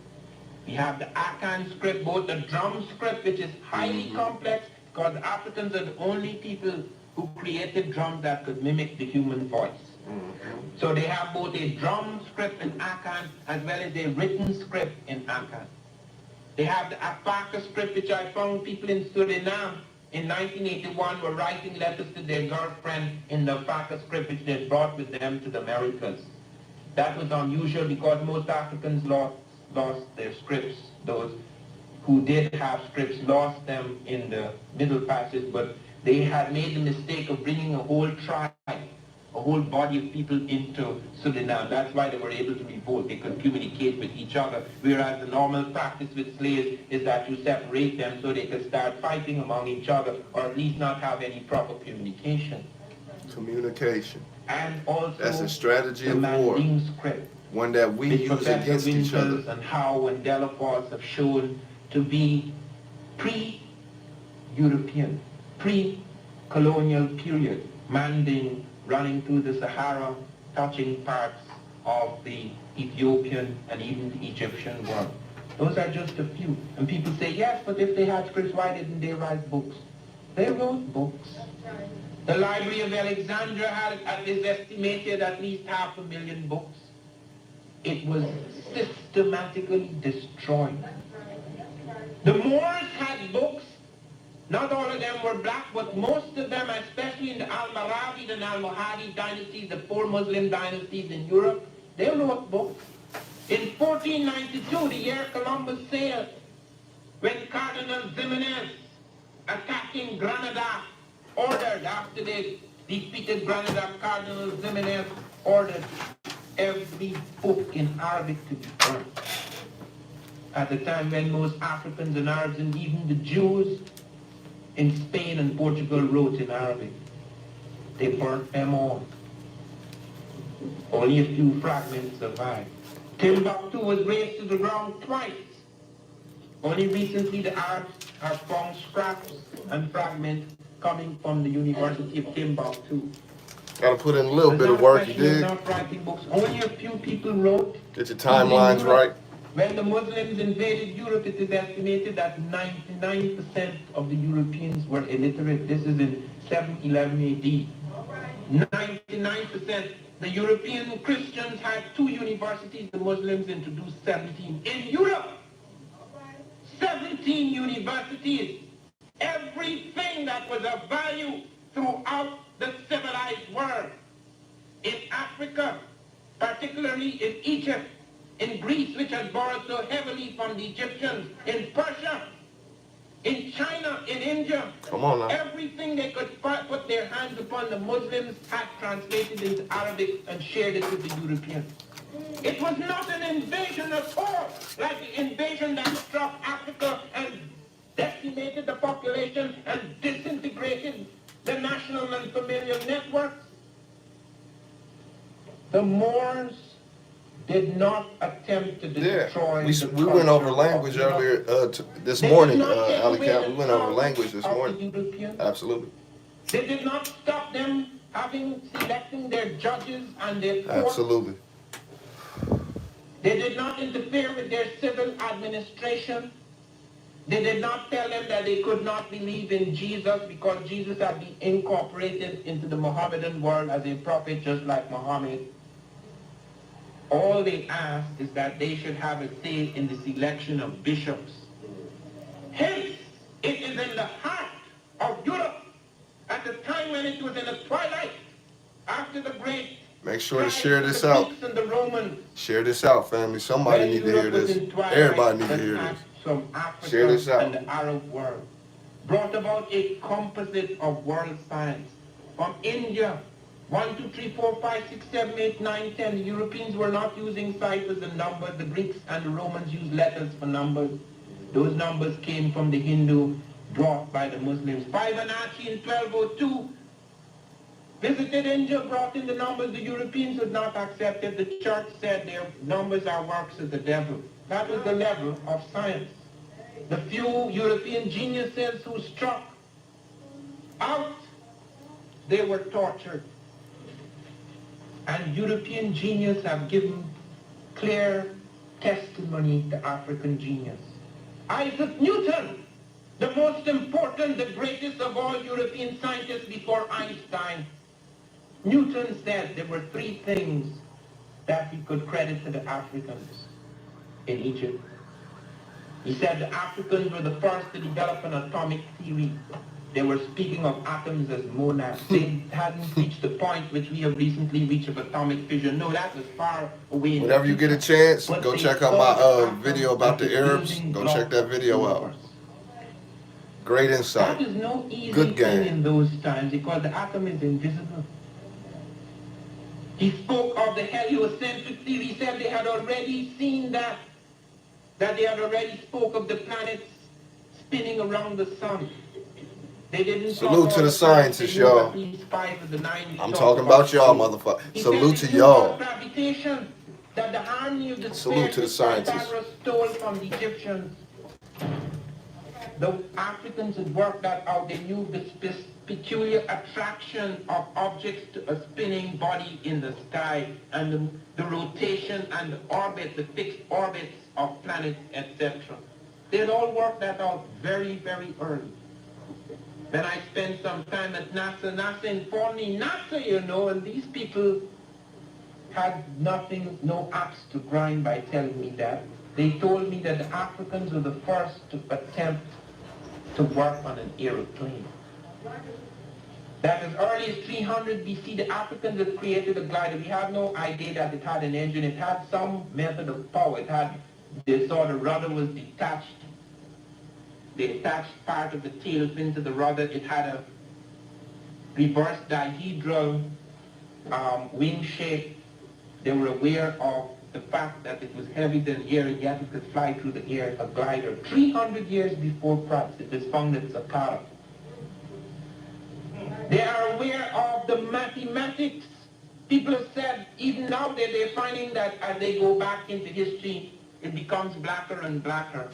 We have the Akan script, both the drum script, which is highly complex, because the Africans are the only people who created drums that could mimic the human voice. So they have both a drum script in Akan as well as a written script in Akan. They have the Apaka script, which I found people in Suriname in 1981 were writing letters to their girlfriend in the Apaka script, which they brought with them to the Americas. That was unusual because most Africans lost their scripts. Those who did have scripts lost them in the Middle Passage, but they had made the mistake of bringing a whole tribe, a whole body of people into Suriname. That's why they were able to revolt. They could communicate with each other, whereas the normal practice with slaves is that you separate them so they could start fighting among each other, or at least not have any proper communication. Communication. And also that's a strategy the of war. Manding script, One that we use Professor against each other. Winkles and Howe and Delafosse have shown to be pre-European, pre-colonial period. Manding running through the Sahara, touching parts of the Ethiopian and even the Egyptian world. Those are just a few. And people say, yes, but if they had scripts, why didn't they write books? They wrote books. The Library of Alexandria had, it is estimated, at least 500,000 books. It was systematically destroyed. The Moors had books. Not all of them were black, but most of them, especially in the Almoravid and Almohadi dynasties, the four Muslim dynasties in Europe, they wrote books. In 1492, the year Columbus sailed, when Cardinal Ximenes, attacking Granada, ordered, after they defeated Granada, Cardinal Ximenes ordered every book in Arabic to be burned. At the time when most Africans and Arabs and even the Jews in Spain and Portugal wrote in Arabic, they burnt them all. Only a few fragments survived. Timbuktu was razed to the ground twice. Only recently the Arabs have found scraps and fragments coming from the University of Timbuktu. Gotta put in a little bit of work, you dig? Not writing books. Only a few people wrote. Get your timelines right. When the Muslims invaded Europe, it is estimated that 99% of the Europeans were illiterate. This is in 711 AD. 99%. The European Christians had 2 universities. The Muslims introduced 17. In Europe, 17 universities. Everything that was of value throughout the civilized world. In Africa, particularly in Egypt, in Greece, which had borrowed so heavily from the Egyptians, in Persia, in China, in India. Come on now. Everything they could put their hands upon, the Muslims had translated into Arabic and shared it with the Europeans. It was not an invasion at all, like the invasion that struck Africa and decimated the population and disintegrated the national and familial networks. The Moors did not attempt to destroy the we went over culture language of Europe. earlier this They morning, did not take Alley away Cap. the We went over tongue language this of the morning. Europeans. Absolutely. They did not stop them selecting their judges and their courts. Absolutely. They did not interfere with their civil administration. They did not tell them that they could not believe in Jesus because Jesus had been incorporated into the Mohammedan world as a prophet just like Muhammad. All they asked is that they should have a say in the selection of bishops. Hence, it is in the heart of Europe at the time when it was in the twilight after the great Make sure to strife share of this the out. Greeks and the Romans. Share this out, family. Somebody When need to hear Europe was this. in twilight, Everybody need to an hear this. act from Africa Share this out. and the Arab world brought about a composite of world science. From India, 1, 2, 3, 4, 5, 6, 7, 8, 9, 10. The Europeans were not using ciphers and numbers. The Greeks and the Romans used letters for numbers. Those numbers came from the Hindu, brought by the Muslims. Fibonacci in 1202 visited India, brought in the numbers. The Europeans would not accept it. The church said their numbers are works of the devil. That was the level of science. The few European geniuses who struck out, they were tortured. And European genius have given clear testimony to African genius. Isaac Newton, the most important, the greatest of all European scientists before Einstein, Newton said there were 3 things that he could credit to the Africans in Egypt. He said the Africans were the first to develop an atomic theory. They were speaking of atoms as monads. They hadn't reached the point which we have recently reached of atomic fission. No, that was far away. Whenever you get a chance, go check out my video about the Arabs. Go check that video out. Great insight. That is no easy Good thing game. in those times because the atom is invisible. He spoke of the heliocentric theory. He said they had already seen that they had already spoke of the planets spinning around the sun. They didn't Salute to the scientists, y'all. I'm talking about y'all, motherfucker. Salute to y'all. Gravitation, that the harmony of the Salute to the scientists. Pythagoras stole from the Egyptians. The Africans had worked that out. They knew the peculiar attraction of objects to a spinning body in the sky and the rotation and the orbit, the fixed orbits of planets, etc. They had all worked that out very, very early. Then I spent some time at NASA. NASA informed me, NASA, you know, and these people had nothing, no axe to grind by telling me that. They told me that the Africans were the first to attempt to work on an aeroplane. That as early as 300 BC, the Africans had created a glider. We have no idea that it had an engine. It had some method of power. It had, they saw the rudder was detached. They attached part of the tail fin to the rudder. It had a reverse dihedral wing shape. They were aware of the fact that it was heavier than air, and yet it could fly through the air, a glider. 300 years before Christ, it was found at Saqqara. They are aware of the mathematics. People have said, even now they're finding that as they go back into history, it becomes blacker and blacker.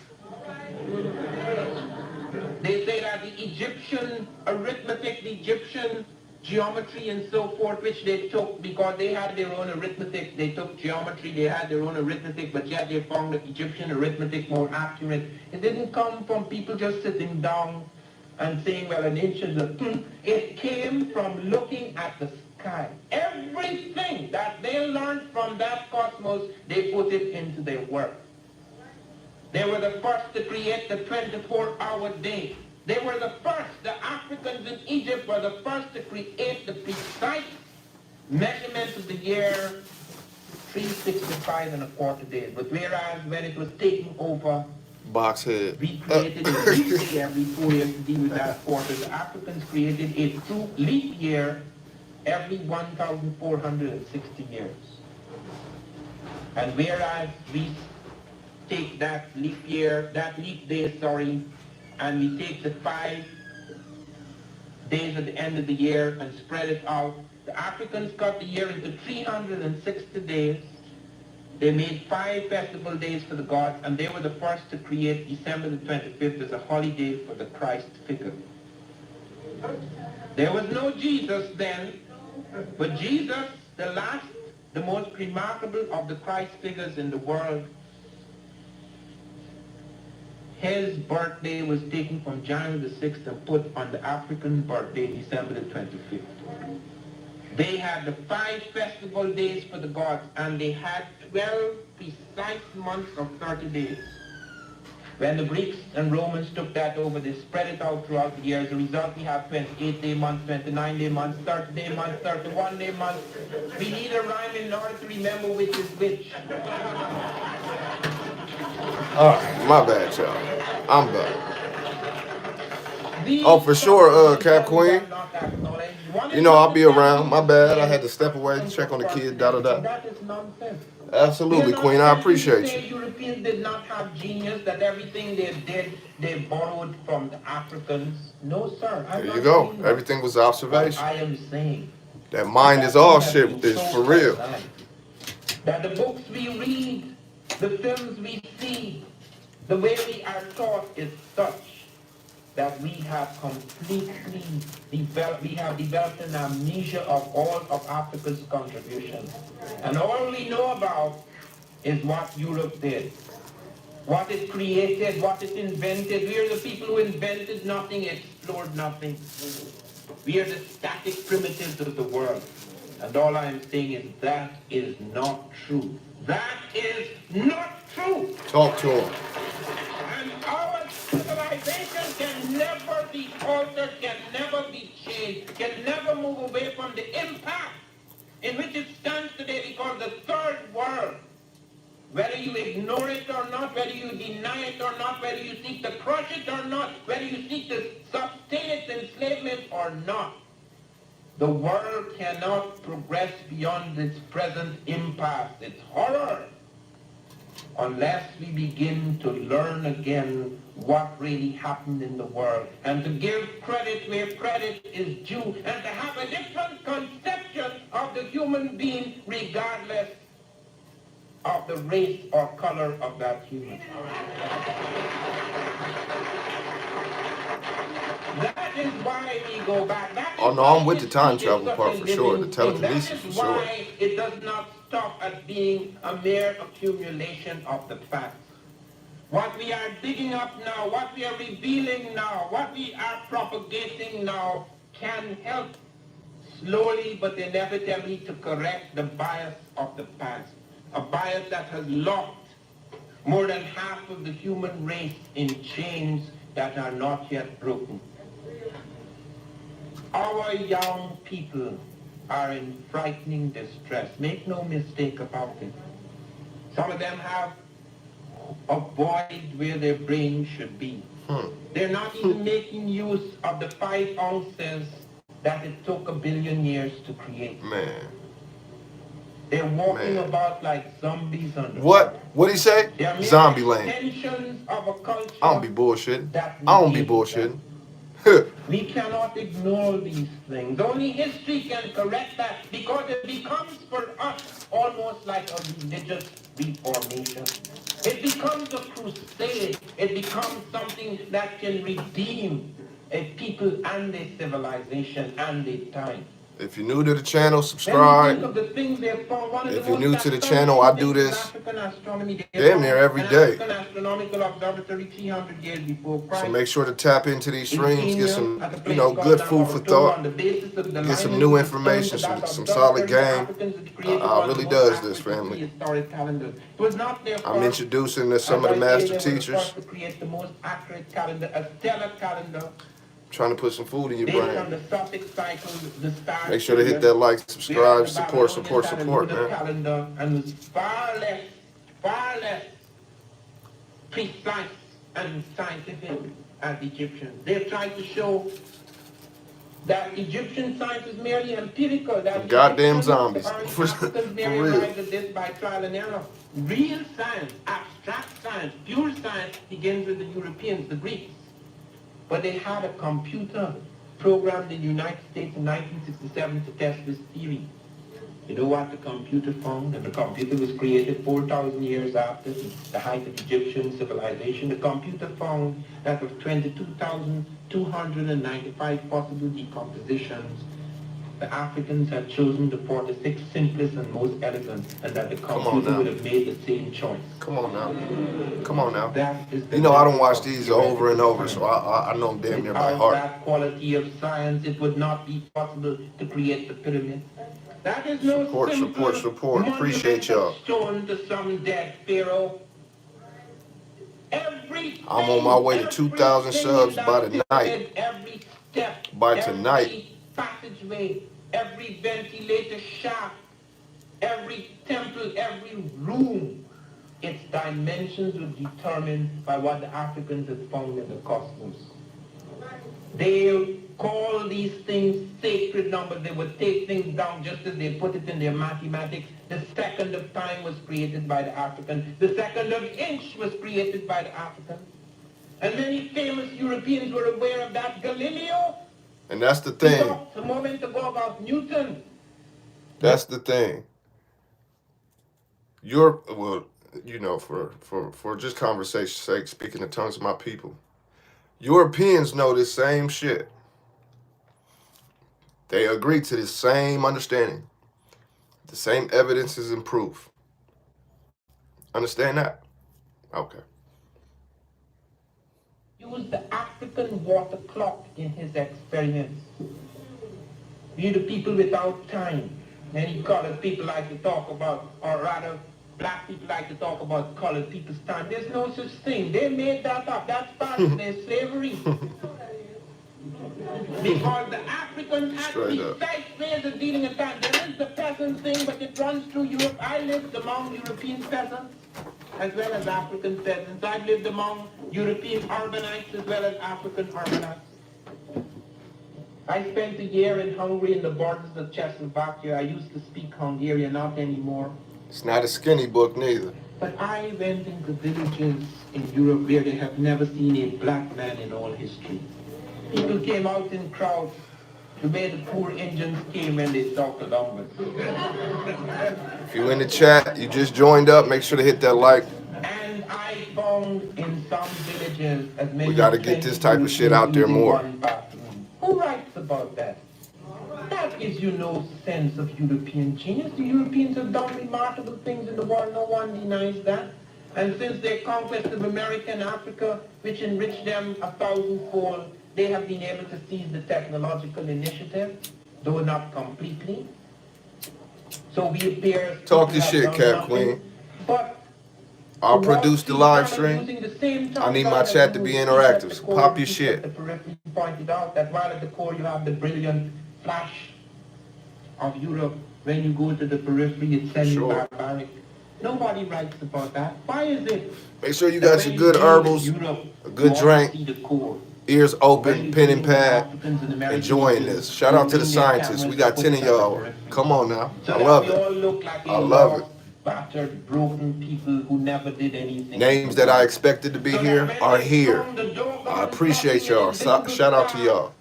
They say that the Egyptian arithmetic, the Egyptian geometry and so forth, which they took because they had their own arithmetic. They took geometry, they had their own arithmetic, but yet they found the Egyptian arithmetic more accurate. It didn't come from people just sitting down and saying, well, an inch is a... It came from looking at the sky. Everything that they learned from that cosmos, they put it into their work. They were the first to create the 24-hour day. They were the first, the Africans in Egypt were the first to create the precise measurement of the year 365 days. But whereas when it was taking over, Box head. we created a leap year every 4 years to deal with that quarter. The Africans created a true leap year every 1,460 years. And whereas we take that leap day, and we take the 5 days at the end of the year and spread it out, the Africans cut the year into 360 days. They made 5 festival days for the gods, and they were the first to create December the 25th as a holiday for the Christ figure. There was no Jesus then, but Jesus, the most remarkable of the Christ figures in the world, his birthday was taken from January the 6th and put on the African birthday, December the 25th. They had the 5 festival days for the gods, and they had 12 precise months of 30 days. When the Greeks and Romans took that over, they spread it out throughout the year. As a result, we have 28-day months, 29-day months, 30-day months, 31-day months. We need a rhyme in order to remember which is which. All right, my bad, y'all. I'm back. Oh, for sure, Cap Queen. You know, I'll be around. My bad. I had to step away, check on the kid, da-da-da. That is nonsense. Absolutely, Queen. I appreciate you. Europeans did not have genius, that everything they did, they borrowed from the Africans. No, sir. There you go. Everything was observation. I am saying that mind is all shit is for real. That the books we read, the films we see, the way we are taught is such that we have completely developed an amnesia of all of Africa's contributions. And all we know about is what Europe did, what it created, what it invented. We are the people who invented nothing, explored nothing. We are the static primitives of the world. And all I am saying is that is not true. That is not true. Talk to him. And our civilization can never be altered, can never be changed, can never move away from the impact in which it stands today, because the third world, whether you ignore it or not, whether you deny it or not, whether you seek to crush it or not, whether you seek to sustain its enslavement or not, the world cannot progress beyond its present impasse, its horror, unless we begin to learn again what really happened in the world, and to give credit where credit is due, and to have a different conception of the human being regardless of the race or color of that human. That is why we go back. Oh no, I'm with the time travel part for sure, the telekinesis for sure. That is why it does not stop at being a mere accumulation of the facts. What we are digging up now, what we are revealing now, what we are propagating now can help slowly but inevitably to correct the bias of the past. A bias that has locked more than half of the human race in chains that are not yet broken. Our young people are in frightening distress. Make no mistake about it. Some of them have a void where their brain should be. They're not even making use of the 5 ounces that it took 1 billion years to create. Man. They're walking about like zombies on the What did he say? Zombie land. Extensions of a culture. I don't be bullshitting. I don't be bullshitting. We cannot ignore these things. Only history can correct that, because it becomes for us almost like a religious reformation. It becomes a crusade. It becomes something that can redeem a people and a civilization and a time. If you're new to the channel, subscribe. If you're new to the channel, I do this damn near every day. So make sure to tap into these streams, get some, good food for thought, get some new information, some solid game. I really does this, family. I'm introducing to some of the master teachers. Trying to put some food in your Based on brain. the Suffolk cycle, the star Make sure to hit that like, subscribe, support, man. calendar and was far less precise and scientific as the Egyptians. They tried to show that Egyptian science is merely empirical. That Goddamn Egyptians zombies. or For Africans merely real. arrived at this by trial and error. Real science, abstract science, pure science begins with the Europeans, the Greeks. But they had a computer programmed in the United States in 1967 to test this theory. You know what the computer found? And the computer was created 4,000 years after the height of Egyptian civilization. The computer found that of 22,295 possible decompositions, the Africans had chosen the 46 simplest and most elegant, and that the computer would have made the same choice. Come on now. Come on now. That is the You know, I don't watch these over and over, so I know them damn near by Without heart. that quality of science, it would not be possible to create the pyramid. That is no Support. Appreciate y'all. Stone to some dead pharaoh. I'm on my way to 2,000 subs by tonight. Every step, By tonight. every passageway, every ventilator shaft, every temple, every room, its dimensions were determined by what the Africans had found in the cosmos. They call these things sacred numbers. They would take things down just as they put it in their mathematics. The second of time was created by the African. The second of inch was created by the African. And many famous Europeans were aware of that. Galileo. And that's the We thing. talked a moment ago about Newton. That's the thing. Well, you know, for just conversation's sake, speaking the tongues of my people, Europeans know this same shit. They agree to the same understanding, the same evidences and proof. Understand that? Okay. Used the African water clock in his experiments. We the people without time. Many colored people like to talk about, or rather, black people like to talk about colored people's time. There's no such thing. They made that up. That's part of their slavery. Because the Africans had precise ways of dealing with time. There is the peasant thing, but it runs through Europe. I lived among European peasants as well as African peasants. I've lived among European urbanites as well as African urbanites. I spent a year in Hungary in the borders of Czechoslovakia. I used to speak Hungarian, not anymore. It's not a skinny book neither. But I went into villages in Europe where they have never seen a black man in all history. People came out in crowds the way the poor Indians came when they saw Columbus. If you in the chat, you just joined up, make sure to hit that like. And I found in some villages as many We got to get this type of shit out there more. Who writes about that? That gives you no sense of European genius. The Europeans have done remarkable things in the world. No one denies that. And since their conquest of America and Africa, which enriched them 1,000-fold, they have been able to seize the technological initiative, though not completely. So we appear... Talk your shit, Cap Queen. But I'll produce the live stream. I need my chat to be interactive. So pop your shit. The periphery pointed out that while at the core you have the brilliant flash of Europe, when you go to the periphery it's semi-barbaric. Nobody writes about that. Why is it? Make sure you got your good herbals, a good drink, ears open, pen and pad, enjoying this. Shout out to the scientists. We got 10 of y'all. Come on now. I love it. I love it. Battered, broken people who never did anything. Names that I expected to be here are here. I appreciate y'all. Shout out to y'all.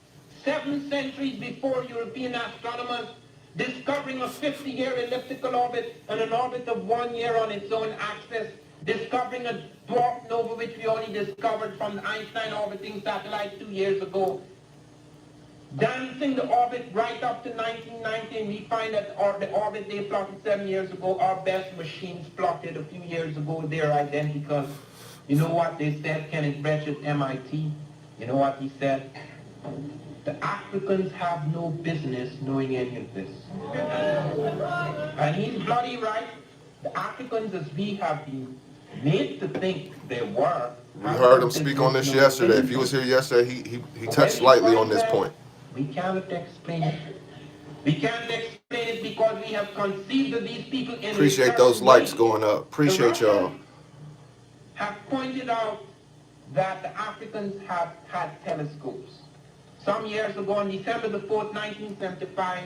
7 centuries before European astronomers discovering a 50-year elliptical orbit and an orbit of 1 year on its own axis, discovering a dwarf nova which we only discovered from the Einstein orbiting satellite 2 years ago, dancing the orbit right up to 1990, and we find that the orbit they plotted 7 years ago, our best machines plotted a few years ago, they're identical. You know what they said, Kenneth Brecht at MIT? You know what he said? The Africans have no business knowing any of this. And he's bloody right. The Africans, as we have been made to think they were, We heard him speak on this yesterday. If you was here yesterday, he touched lightly on this point. We cannot explain it. We can't explain it because we have conceived of these people in Appreciate those likes going up. Appreciate y'all. Have pointed out that the Africans have had telescopes. Some years ago, on December the 4th, 1975,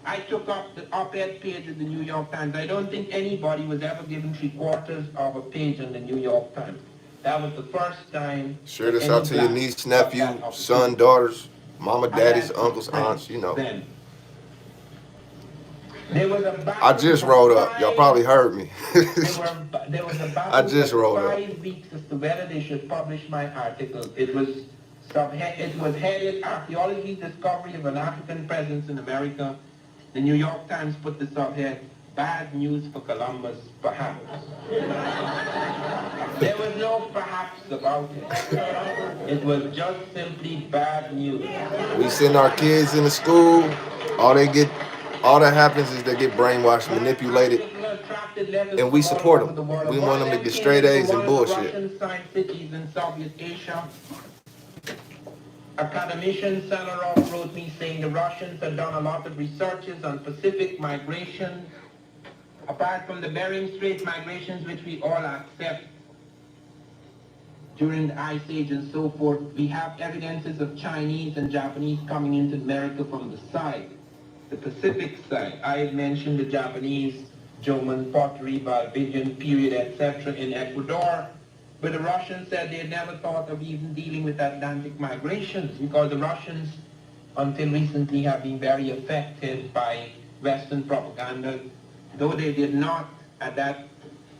I took up the op-ed page of the New York Times. I don't think anybody was ever given 3/4 of a page in the New York Times. That was the first time. Share this out to your niece, nephew, son, daughters, mama, daddies, uncles, aunts, you know. There was a I just rolled up. Y'all probably heard me. there was a battle I just rolled for up. 5 weeks as to whether they should publish my article. It was headed Archaeology Discovery of an African Presence in America. The New York Times put the subhead, Bad News for Columbus, Perhaps. There was no perhaps about it. It was just simply bad news. We send our kids into school, all that happens is they get brainwashed, manipulated, and we support them. We want them to get straight A's and bullshit. Russian signed cities in Soviet Asia. Academician Salarov wrote me saying the Russians had done a lot of researches on Pacific migration. Apart from the Bering Strait migrations, which we all accept during the Ice Age and so forth, we have evidences of Chinese and Japanese coming into America from the side, the Pacific side. I had mentioned the Japanese, German pottery, Valdivian period, etc. in Ecuador, but the Russians said they had never thought of even dealing with Atlantic migrations because the Russians, until recently, have been very affected by Western propaganda. Though they did not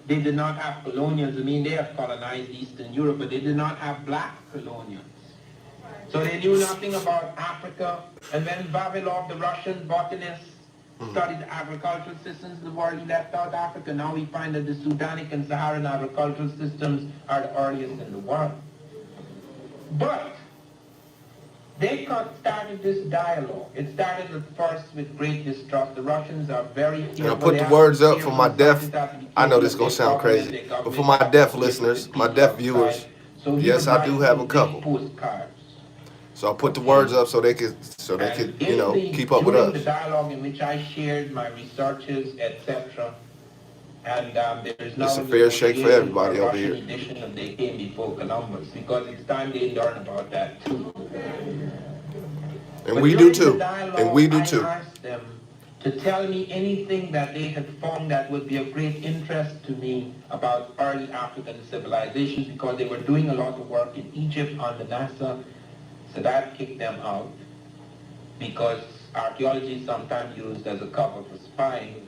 they did not have colonials. I mean, they have colonized Eastern Europe, but they did not have black colonials. So they knew nothing about Africa. And when Vavilov, the Russian botanist, studied the agricultural systems in the world, he left out Africa. Now we find that the Sudanic and Saharan agricultural systems are the earliest in the world. But they started this dialogue. It started at first with great distrust. The Russians are very fearful. And I put the words up for my deaf, I know this is going to sound crazy, but for my deaf listeners, my deaf viewers, yes, I do have a couple. So I put the words up so they could, you know, keep up with During the us. dialogue in which I shared my researches, etc., and there's now It's a fair shake for everybody over here. edition of They Came Before Columbus, because it's time they learn about that too. And we do too. And we do too. I asked them to tell me anything that they had found that would be of great interest to me about early African civilizations, because they were doing a lot of work in Egypt on the NASA. So that kicked them out, because archaeology is sometimes used as a cover for spying.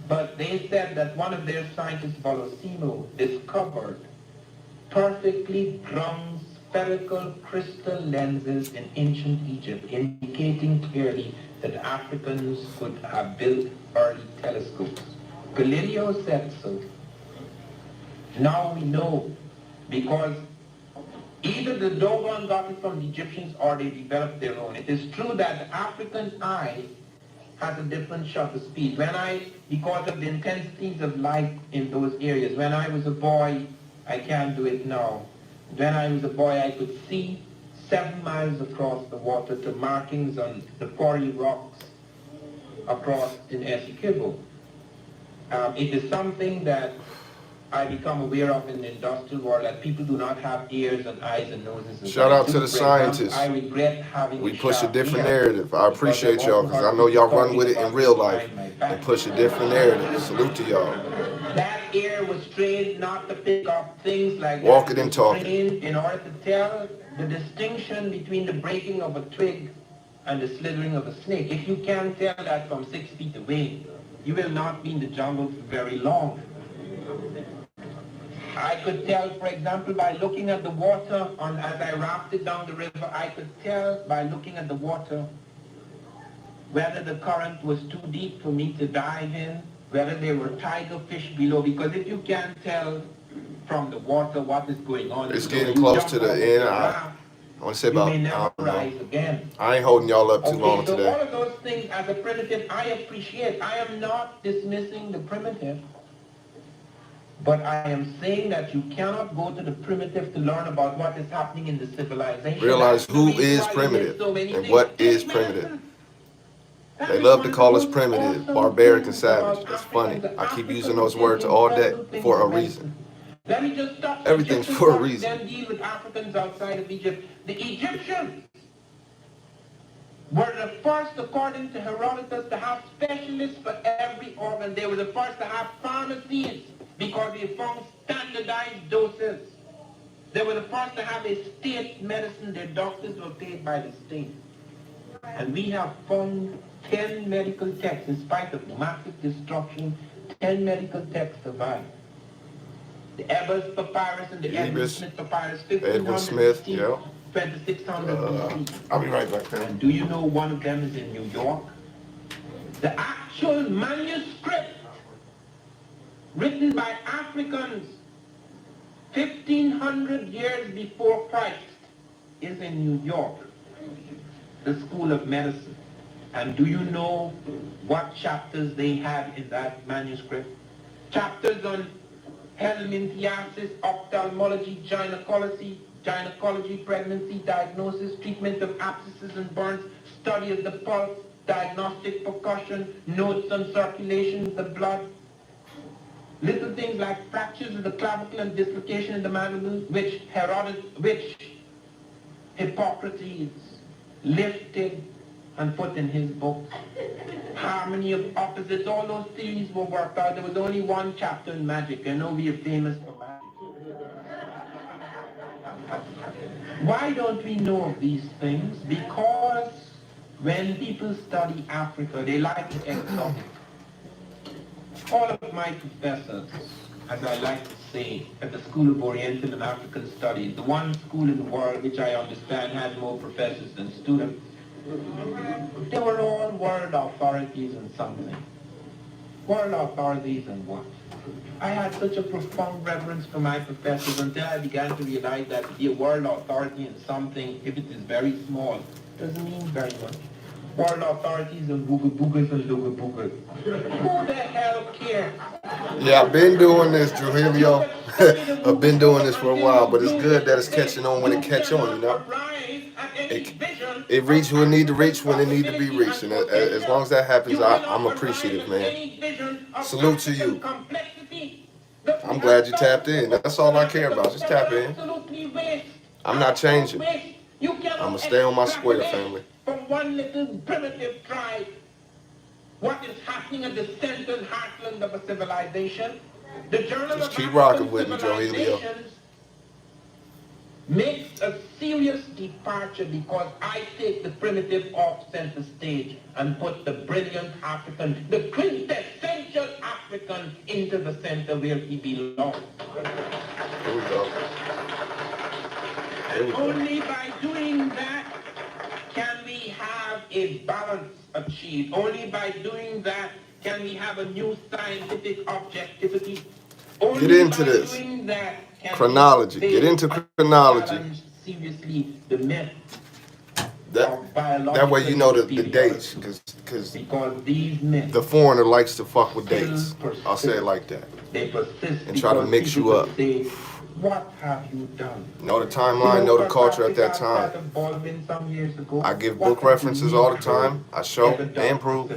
But they said that one of their scientists, Bolosino, discovered perfectly drawn spherical crystal lenses in ancient Egypt, indicating clearly that Africans could have built early telescopes. Galileo said so. Now we know, because either the Dogon got it from the Egyptians or they developed their own. It is true that the African eye has a different shutter speed. Because of the intensities of light in those areas, when I was a boy, I can't do it now. When I was a boy, I could see 7 miles across the water to markings on the quarry rocks across in Essequibo. It is something that I become aware of in the industrial world, that people do not have ears and eyes and noses. Shout out to the scientists. I regret having We push a different narrative. I appreciate y'all because I know y'all run with it in real life and push a different narrative. Salute to y'all. That ear was trained not to pick up things like Walking and talking. In order to tell the distinction between the breaking of a twig and the slithering of a snake. If you can't tell that from 6 feet away, you will not be in the jungle for very long. I could tell, for example, by looking at the water as I rafted down the river, I could tell by looking at the water whether the current was too deep for me to dive in, whether there were tiger fish below, because if you can't tell from the water what is going on, It's getting close to the end. I want to say about, I ain't holding y'all up too long so today. all of those things as a primitive, I appreciate. I am not dismissing the primitive. But I am saying that you cannot go to the primitive to learn about what is happening in the civilization. Realize who is primitive and what is primitive. They love to call us primitive, barbaric, and savage. It's funny. I keep using those words all day for a reason. Let me just stop. Everything's for a reason. Then deal with Africans outside of Egypt. The Egyptians were the first, according to Herodotus, to have specialists for every organ. They were the first to have pharmacies because they found standardized doses. They were the first to have a state medicine. Their doctors were paid by the state. And we have found 10 medical texts, in spite of massive destruction, 10 medical texts survive. The Ebers Papyrus and the Edward Smith Papyrus, 1500 yeah. 2600 BC. I'll be right back, man. And do you know one of them is in New York? The actual manuscript written by Africans 1500 years before Christ is in New York, the School of Medicine. And do you know what chapters they have in that manuscript? Chapters on helminthiasis, ophthalmology, gynecology, pregnancy, diagnosis, treatment of abscesses and burns, study of the pulse, diagnostic percussion, notes on circulation of the blood. Little things like fractures of the clavicle and dislocation in the mandible, which Hippocrates lifted and put in his book. Harmony of opposites, all those theories were worked out. There was only one chapter in magic. I know we are famous for magic. Why don't we know of these things? Because when people study Africa, they like it exotic. All of my professors, as I like to say, at the School of Oriental and African Studies, the one school in the world which I understand has more professors than students, they were all world authorities in something. World authorities in what? I had such a profound reverence for my professors until I began to realize that to be a world authority in something, if it is very small, doesn't mean very much. World authorities and booga-boogas and luga-boogas. Who the hell cares? Yeah, I've been doing this, Trujillo. I've been doing this for a while, but it's good that it's catching on when it catch on, you know? It reach who it need to reach when it need to be reached. And as long as that happens, I'm appreciative, man. Salute to you. I'm glad you tapped in. That's all I care about. Just tap in. I'm not changing. I'm going to stay on my square, family. From one little primitive tribe, what is happening at the central heartland of a civilization? The Journal Just of keep African rocking with me, Joe Helio. Makes a serious departure because I take the primitive off center stage and put the brilliant African, the quintessential African, into the center where he belongs. Here we go. And only by doing that can we have a balance achieved. Only by doing that can we have a new scientific objectivity. Only Get into by this. doing that Chronology. Get into chronology. Seriously, the myth. That way you know the dates, because these myths, the foreigner likes to fuck with dates. I'll say it like that. They persist and try to mix you up. Say, what have you done? Know the timeline, know the culture at that time. I give book references all the time. I show and prove.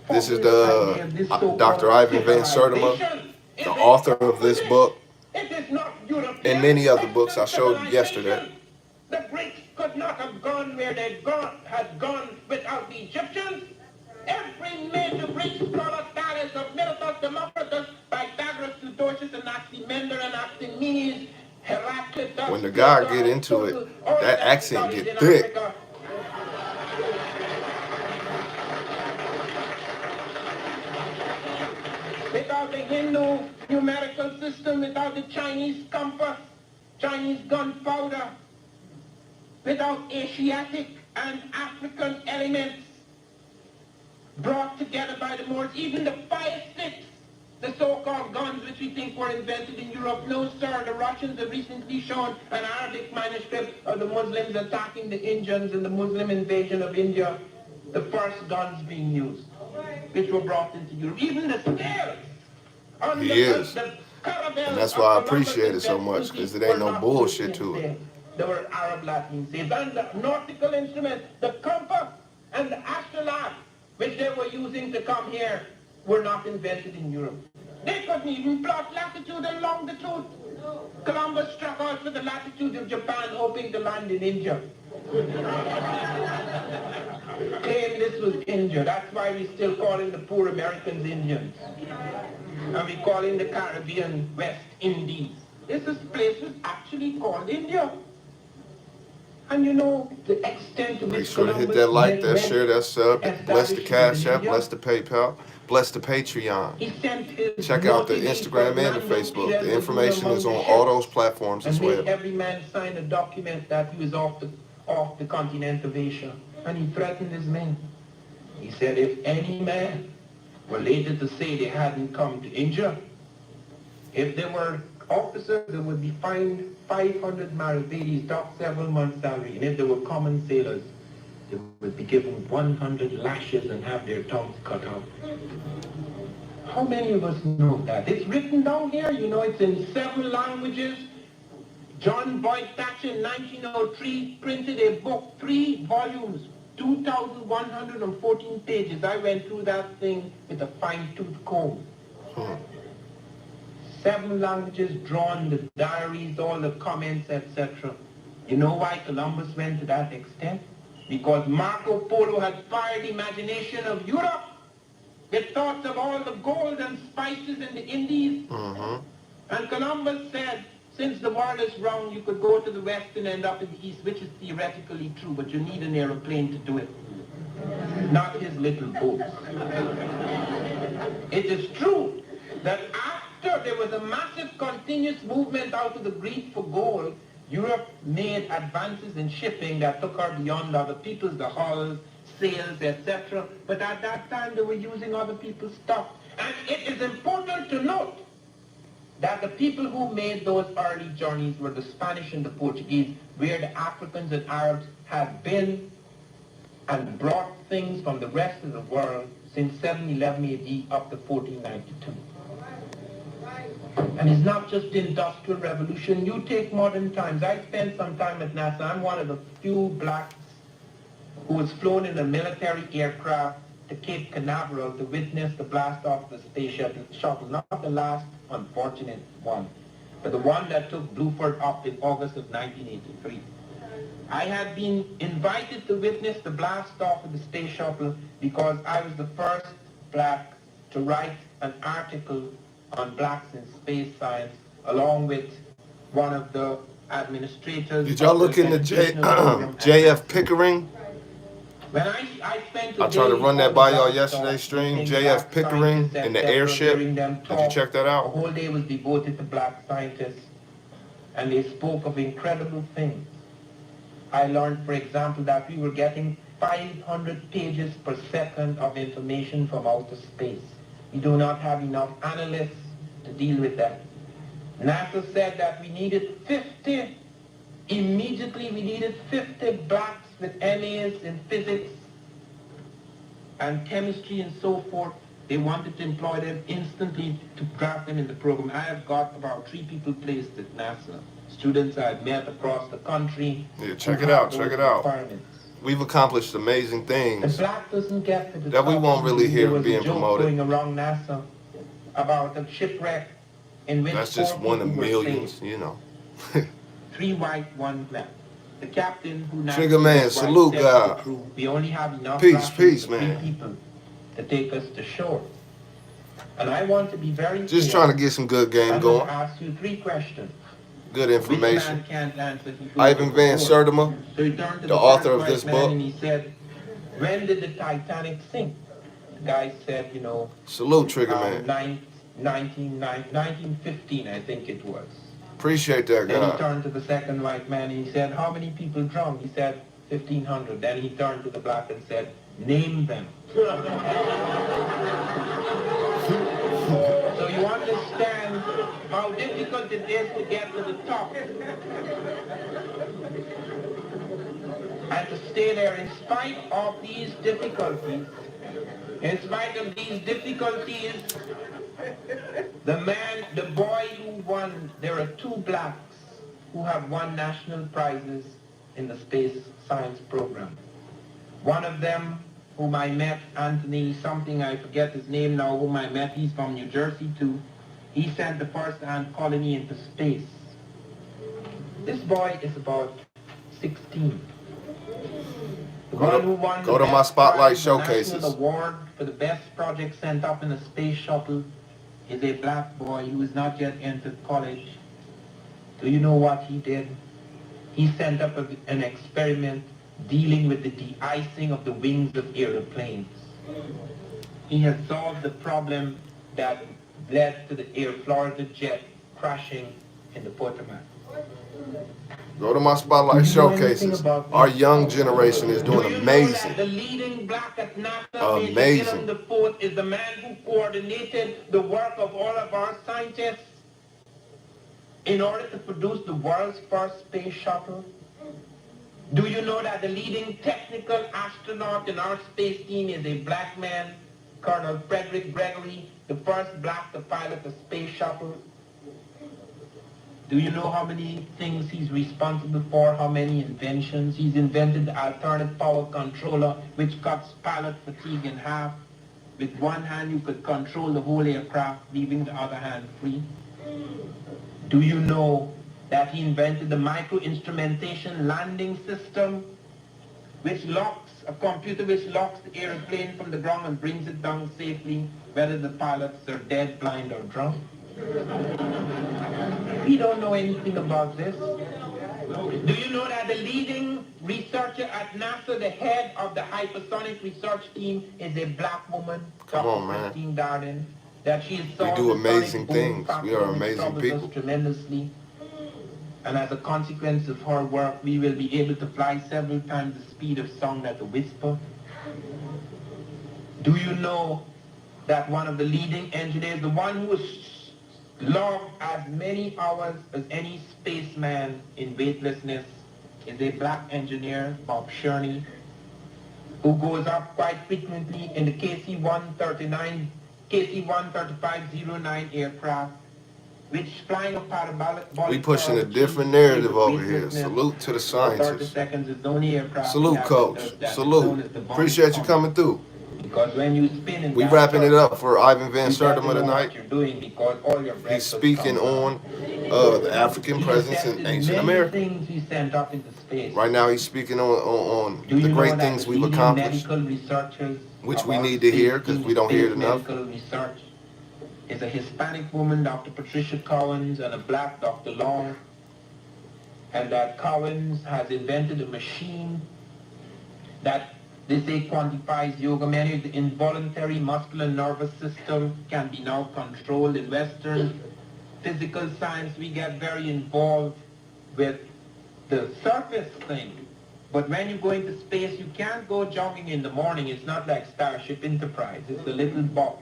This is the Dr. Ivan Van Sertima, the author of this book, and many other books I showed you yesterday. The Greeks could not have gone where they had gone without the Egyptians. Every major Greek scholar, Thales of Miletus, Democritus, Pythagoras, Theodosius, Anaximander, and Anaximenes, Heraclitus. When the guy get into it, that accent get thick. Without the Hindu numerical system, without the Chinese compass, Chinese gunpowder, without Asiatic and African elements brought together by the Moors, even the fire sticks, the so-called guns which we think were invented in Europe. No, sir, the Russians have recently shown an Arabic manuscript of the Muslims attacking the Indians in the Muslim invasion of India, the first guns being used, which were brought into Europe. Even the scales on He is. the caravels And that's of why I Columbus appreciate and it so much, Vespucci because it were ain't no not bullshit to European it. slaves. They were Arab Latin slaves. And the nautical instruments, the compass and the astrolabe, which they were using to come here, were not invented in Europe. They couldn't even plot latitude and longitude. Columbus struck out for the latitude of Japan, hoping to land in India. Claimed this was India. That's why we still calling the poor Americans Indians. And we calling the Caribbean West Indies. This place was actually called India. And you know the extent to Make which sure to hit Columbus that like, that went share, that sub. Bless the establishing Cash in App, India. bless the PayPal, bless the Patreon. He sent his Check out the motivate Instagram and the Fernando Facebook. The Piedra information among is the on ships all those platforms and as made well. every man sign a document that he was off the continent of Asia. And he threatened his men. He said if any man were later to say they hadn't come to India, if they were officers, they would be fined 500 maravedis, docked several months' salary. And if they were common sailors, they would be given 100 lashes and have their tongues cut out. How many of us know that? It's written down here, you know, it's in several languages. John Boyd Thatcher in 1903 printed a book, 3 volumes, 2,114 pages. I went through that thing with a fine-tooth comb. 7 languages drawn, the diaries, all the comments, etc. You know why Columbus went to that extent? Because Marco Polo had fired the imagination of Europe with thoughts of all the gold and spices in the Indies. And Columbus said, since the world is round, you could go to the west and end up in the east, which is theoretically true, but you need an aeroplane to do it, not his little boats. It is true that after there was a massive continuous movement out of the greed for gold, Europe made advances in shipping that took her beyond other people's, the hulls, sails, etc. But at that time they were using other people's stuff. And it is important to note that the people who made those early journeys were the Spanish and the Portuguese, where the Africans and Arabs had been and brought things from the rest of the world since 711 AD up to 1492. And it's not just the Industrial Revolution. You take modern times. I spent some time at NASA. I'm one of the few blacks who was flown in a military aircraft to Cape Canaveral to witness the blast off the space shuttle. Not the last unfortunate one, but the one that took Bluford up in August of 1983. I had been invited to witness the blast off of the space shuttle because I was the first black to write an article on blacks in space science, along with one of the administrators. Did y'all look into JF Pickering? When I spent I tried to run that by y'all yesterday's stream. JF Pickering in the airship. Did you check that The out? whole day was devoted to black scientists, and they spoke of incredible things. I learned, for example, that we were getting 500 pages per second of information from outer space. We do not have enough analysts to deal with that. NASA said that we needed 50, immediately we needed 50 blacks with MAs in physics and chemistry and so forth. They wanted to employ them instantly to draft them in the program. I have got about 3 people placed at NASA. Students I've met across the country. Yeah, check it out, check it out. We've accomplished amazing The things black doesn't get to the that we top. won't really hear There was being a joke promoted. going around NASA about a shipwreck in which That's just 4 one of people were millions, saved. you know. 3 white, 1 black. The captain who Trigger man, was white salute said to God. the crew, we only have enough Peace, rations peace, for 3 man. people to take us to shore. And I want to be very Just clear. trying to get some good game I'm going going. to ask you 3 questions. Good Which information. man can't answer if he goes Ivan Van overboard? Sertima, So he turned to the first author of white this man book. and he said, when did the Titanic sink? The guy said, you know, Salute, Trigger man. 1915, I think it was. Appreciate that, Then he God. turned to the second white man and he said, how many people drowned? He said, 1,500. Then he turned to the black and said, name them. So you understand how difficult it is to get to the top. And to stay there in spite of these difficulties. In spite of these difficulties, The boy who won, there are two blacks who have won national prizes in the space science program. One of them, whom I met, Anthony something, I forget his name now, whom I met, he's from New Jersey too. He sent the first ant colony into space. This boy is about 16. The one who won Go the to my best spotlight prize, the showcases. national award for the best project sent up in a space shuttle is a black boy who has not yet entered college. Do you know what he did? He sent up an experiment dealing with the de-icing of the wings of aeroplanes. He has solved the problem that led to the Air Florida jet crashing in the Potomac. Go to my spotlight showcases. Our young generation is doing Do you know amazing. that the leading black at NASA, Amazing. the fourth, is the man who coordinated the work of all of our scientists in order to produce the world's first space shuttle? Do you know that the leading technical astronaut in our space team is a black man, Colonel Frederick Gregory, the first black to pilot a space shuttle? Do you know how many things he's responsible for, how many inventions? He's invented the alternate power controller, which cuts pilot fatigue in half. With one hand, you could control the whole aircraft, leaving the other hand free. Do you know that he invented the micro-instrumentation landing system, which locks, a computer which locks the airplane from the ground and brings it down safely, whether the pilots are dead, blind, or drunk? We don't know anything about this. Do you know that the leading researcher at NASA, the head of the hypersonic research team, is a black woman, Come on, man. Christine Darden? That she has We solved do the amazing sonic boom things. factor, We are which amazing troubles people. us tremendously. And as a consequence of her work, we will be able to fly several times the speed of sound at a whisper. Do you know that one of the leading engineers, the one who has logged as many hours as any spaceman in weightlessness, is a black engineer, Bob Sherney, who goes up quite frequently in the KC-13509 aircraft, which flying a parabolic. We pushing a different narrative over here. Salute to the 30 scientists. seconds is the only aircraft Salute, that coach. does that. It's known Salute. as the bomb Appreciate you pump. coming through. Because when you spin in We that wrapping it circle, up for Ivan Van you got to Sertima know tonight. what you're doing because all your He's breakfast speaking comes on from. the African He presence tested in ancient many America. things he sent up into space. Right now, he's speaking on Do you the know great that things the we've leading accomplished, medical researchers which of we our need to hear space 'cause team, we don't hear it space enough. Medical research is a Hispanic woman, Dr. Patricia Cowens, and a black Dr. Long. And that Cowens has invented a machine that they say quantifies yoga. Many of the involuntary muscular nervous system can be now controlled. In Western physical science, we get very involved with the surface thing. But when you go into space, you can't go jogging in the morning. It's not like Starship Enterprise. It's a little box.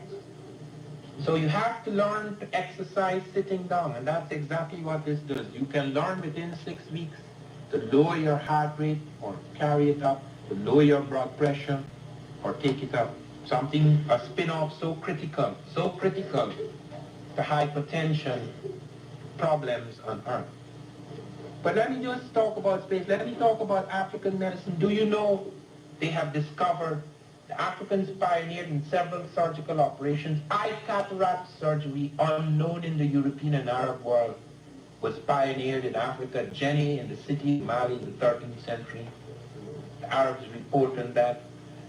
So you have to learn to exercise sitting down, and that's exactly what this does. You can learn within 6 weeks to lower your heart rate or carry it up, to lower your blood pressure or take it up. Something, a spin-off so critical to hypertension problems on Earth. But let me just talk about space. Let me talk about African medicine. Do you know they have discovered, the Africans pioneered in several surgical operations. Eye cataract surgery, unknown in the European and Arab world, was pioneered in Africa. Jenny in the city of Mali in the 13th century. The Arabs report on that.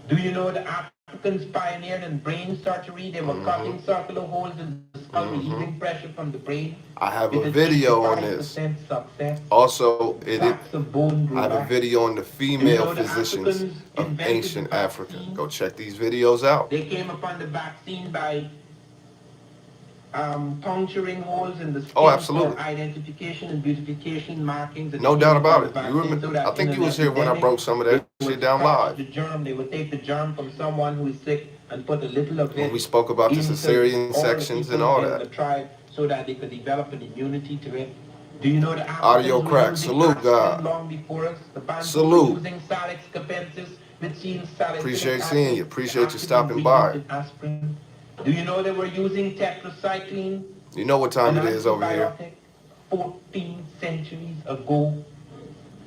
Do you know the Africans pioneered in brain surgery? They were cutting circular holes in the skull, relieving pressure from the brain. I have with a an video on 85% this. Success. Also, Facts of bone I have a growth. video on the You female know, the physicians Africans of invented ancient the Africa. vaccine. Go check these videos out. They came upon the vaccine by puncturing holes in the skin Oh, absolutely. for identification and beautification markings. No They doubt came about upon it. the You vaccine remember? so that I think in you an was here when I epidemic, broke some of that they shit would down catch live. The germ, they would take the germ from someone who is sick and put a little of it When we spoke about the into Caesarean all the sections and people all in that. the tribe so that they could develop an immunity to it. Do you know the Audio Africans were crack. using Salute, aspirin God. long before us? The Bantu Salute. were using Salix capensis, which seems salicylic Appreciate acid. seeing you. The Appreciate you active stopping ingredient by. in aspirin. Do you know they were using tetracycline, You know what time an it is over here. antibiotic, 14 centuries ago?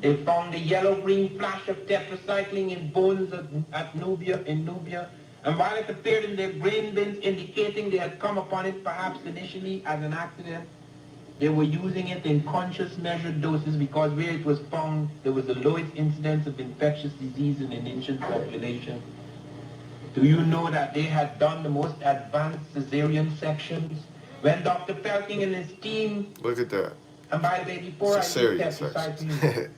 They found the yellow-green flash of tetracycline in bones at Nubia, in Nubia. And while it appeared in their grain bins, indicating they had come upon it perhaps initially as an accident, they were using it in conscious measured doses because where it was found, there was the lowest incidence of infectious disease in an ancient population. Do you know that they had done the most advanced cesarean sections? When Dr. Felking and his team, Look at that. and by the way, before I Cesarean used sections. tetracycline,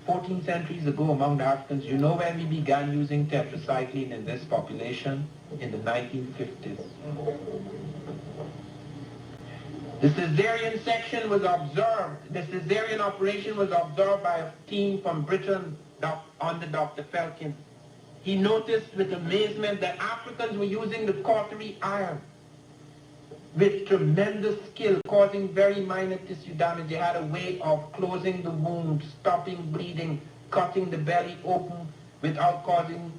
14 centuries ago among the Africans, you know when we began using tetracycline in this population? In the 1950s. The cesarean section was observed, the cesarean operation was observed by a team from Britain under Dr. Felkin. He noticed with amazement that Africans were using the cautery iron with tremendous skill, causing very minor tissue damage. They had a way of closing the wound, stopping bleeding, cutting the belly open without causing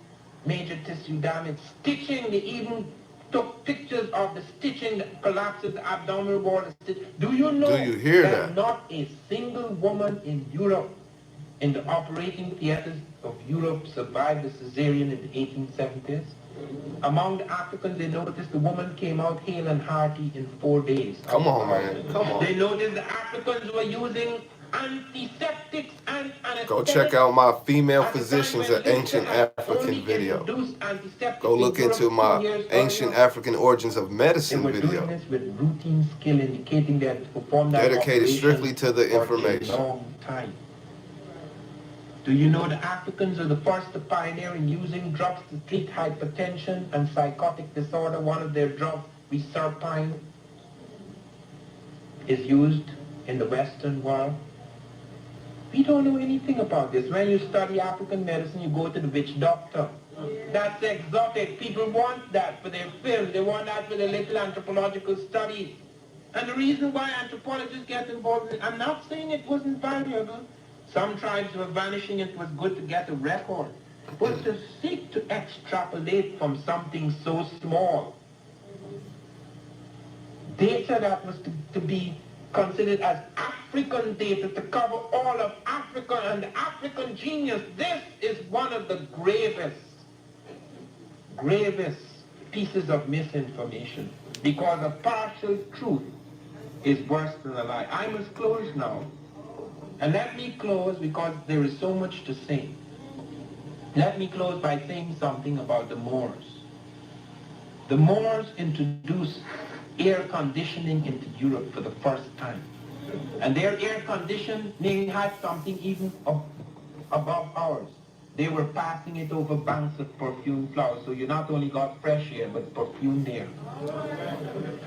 major tissue damage. Stitching, they even took pictures of the stitching that collapses the abdominal wall. Do you know Do you hear that? not a single woman in Europe, in the operating theaters of Europe, survived the cesarean in the 1870s? Among the Africans, they noticed the woman came out hale and hearty in 4 days. Come on, man. Come on. They noticed the Africans were using antiseptics and anesthetics. Go check out my female At the time physicians when at Ancient Luther had African only video. introduced antiseptics Go look in Europe into 2 my years Ancient earlier. African Origins of They Medicine were doing video. this with routine skill, indicating they had performed that Dedicated operation strictly to the for information. a long time. Do you know the Africans were the first to pioneer in using drugs to treat hypertension and psychotic disorder? One of their drugs, SERTIMA, is used in the Western world. We don't know anything about this. When you study African medicine, you go to the witch doctor. That's exotic. People want that for their films. They want that for their little anthropological studies. And the reason why anthropologists get involved in it, I'm not saying it wasn't valuable. Some tribes were vanishing, it was good to get a record. But to seek to extrapolate from something so small, data that was to be considered as African data, to cover all of Africa and the African genius, this is one of the gravest pieces of misinformation, because a partial truth is worse than a lie. I must close now. And let me close because there is so much to say. Let me close by saying something about the Moors. The Moors introduced air conditioning into Europe for the first time. And their air conditioning had something even above ours. They were passing it over banks of perfumed flowers, so you not only got fresh air, but perfumed air.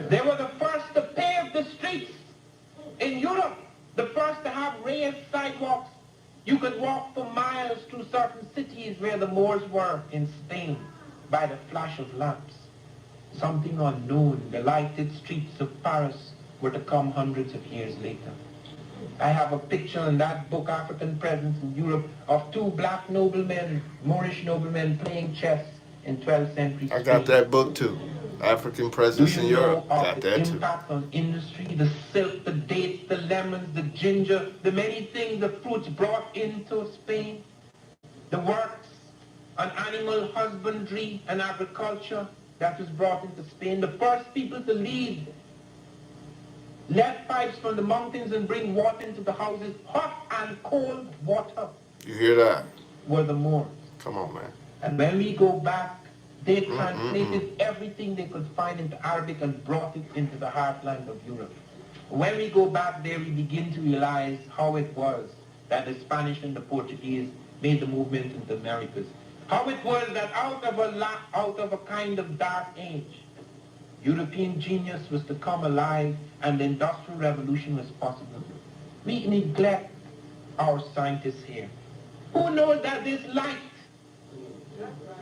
They were the first to pave the streets in Europe. The first to have raised sidewalks. You could walk for miles through certain cities where the Moors were in Spain by the flash of lamps. Something unknown, the lighted streets of Paris were to come hundreds of years later. I have a picture in that book, African Presence in Europe, of 2 black noblemen, Moorish noblemen, playing chess in 12th century Spain. I got that book too. African Presence in Europe. Got the that too. impact on industry, the silk, the dates, the lemons, the ginger, the many things, the fruits brought into Spain, the works on animal husbandry and agriculture that was brought into Spain, the first people to lead lead pipes from the mountains and bring water into the houses, hot and cold water, You hear that? were the Moors. Come on, man. And when we go back, they translated everything they could find into Arabic and brought it into the heartland of Europe. When we go back there, we begin to realize how it was that the Spanish and the Portuguese made the movement into the Americas. How it was that out of a kind of dark age, European genius was to come alive and the Industrial Revolution was possible. We neglect our scientists here. Who knows that this light,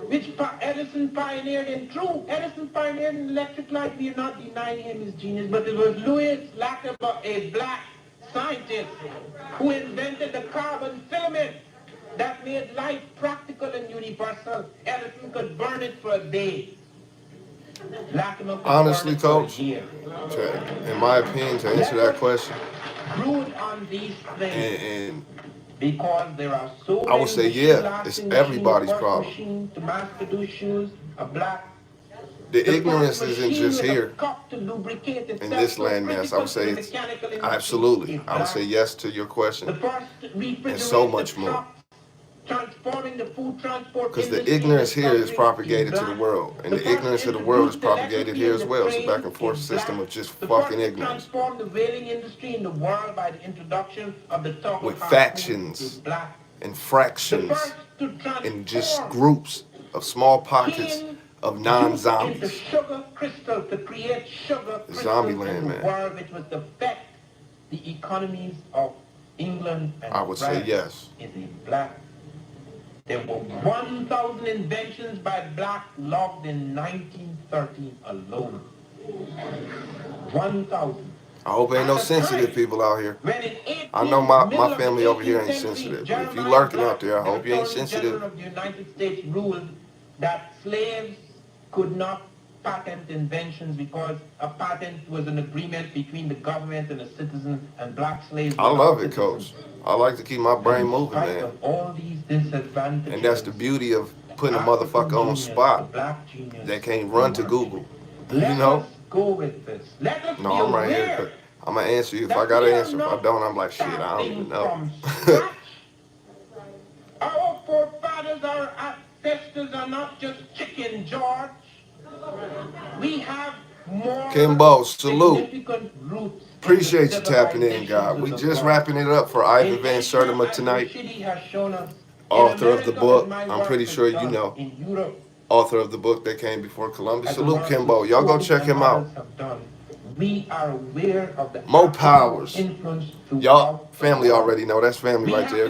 which Edison pioneered in Edison pioneered in electric light, we are not denying him his genius, but it was Louis Lachenbach, a black scientist, who invented the carbon filament that made light practical and universal. Edison could burn it for a day. Lock him up in Honestly, Burma for a Coach, year. in my opinion, to answer that question, Brood on these slaves and because there are so I would many say, machine yeah, it's blasting machines, everybody's work problem. machines to mass produce shoes, a black. The The ignorance first isn't machine just with a here cup to lubricate in itself this so landmass. I critical would to say the it's mechanical industry absolutely. is I would say black. yes to your The question, first and so refrigerated much more. trucks transforming the food transport Because the industry in ignorance this here is country propagated is to the black. world, and The the first ignorance to of the world is introduce propagated electricity here in as the well. It's a back train and forth is system black. of just The fucking first to ignorance transform the whaling industry in the world by the introduction of the tug with of harpoon is factions black. and The fractions first to and just transform groups of small pockets cane of juice into non-zombies. sugar crystal to create sugar Zombie crystals land, in the man. world, which was to affect the economies of England and I would say France, yes. is a black. There were 1,000 inventions by black logged in 1913 alone. 1,000. I hope ain't no sensitive people out here. I know my family over here ain't sensitive, but if you lurking out there, I hope you ain't sensitive. Of the United States ruled that slaves could not patent inventions because a patent was an agreement between the government and the citizen, and black slaves were I love not it, citizens. Coach. I like to keep my brain In moving, spite man. of all these disadvantages, And that's the beauty of putting a African motherfucker on genius, the spot black genius, that can't run to emerged. Google. You Let know? us go with this. Let us No, be I'm right here. aware I'm gonna answer you if I that gotta we are answer. If I not don't, I'm like, shit, I don't starting even know. from scratch. Our forefathers, our ancestors are not just chicken George. We have more Kimbo, salute. significant roots. Appreciate you tapping in, God. We just wrapping it up for Ivan Van Sertima tonight. Author of the book, I'm pretty sure you know. Author of the book that came before Columbus. Salute, Kimbo. Y'all go check him out. We are aware of the Mo Powers. influence Y'all family already know. That's family right there.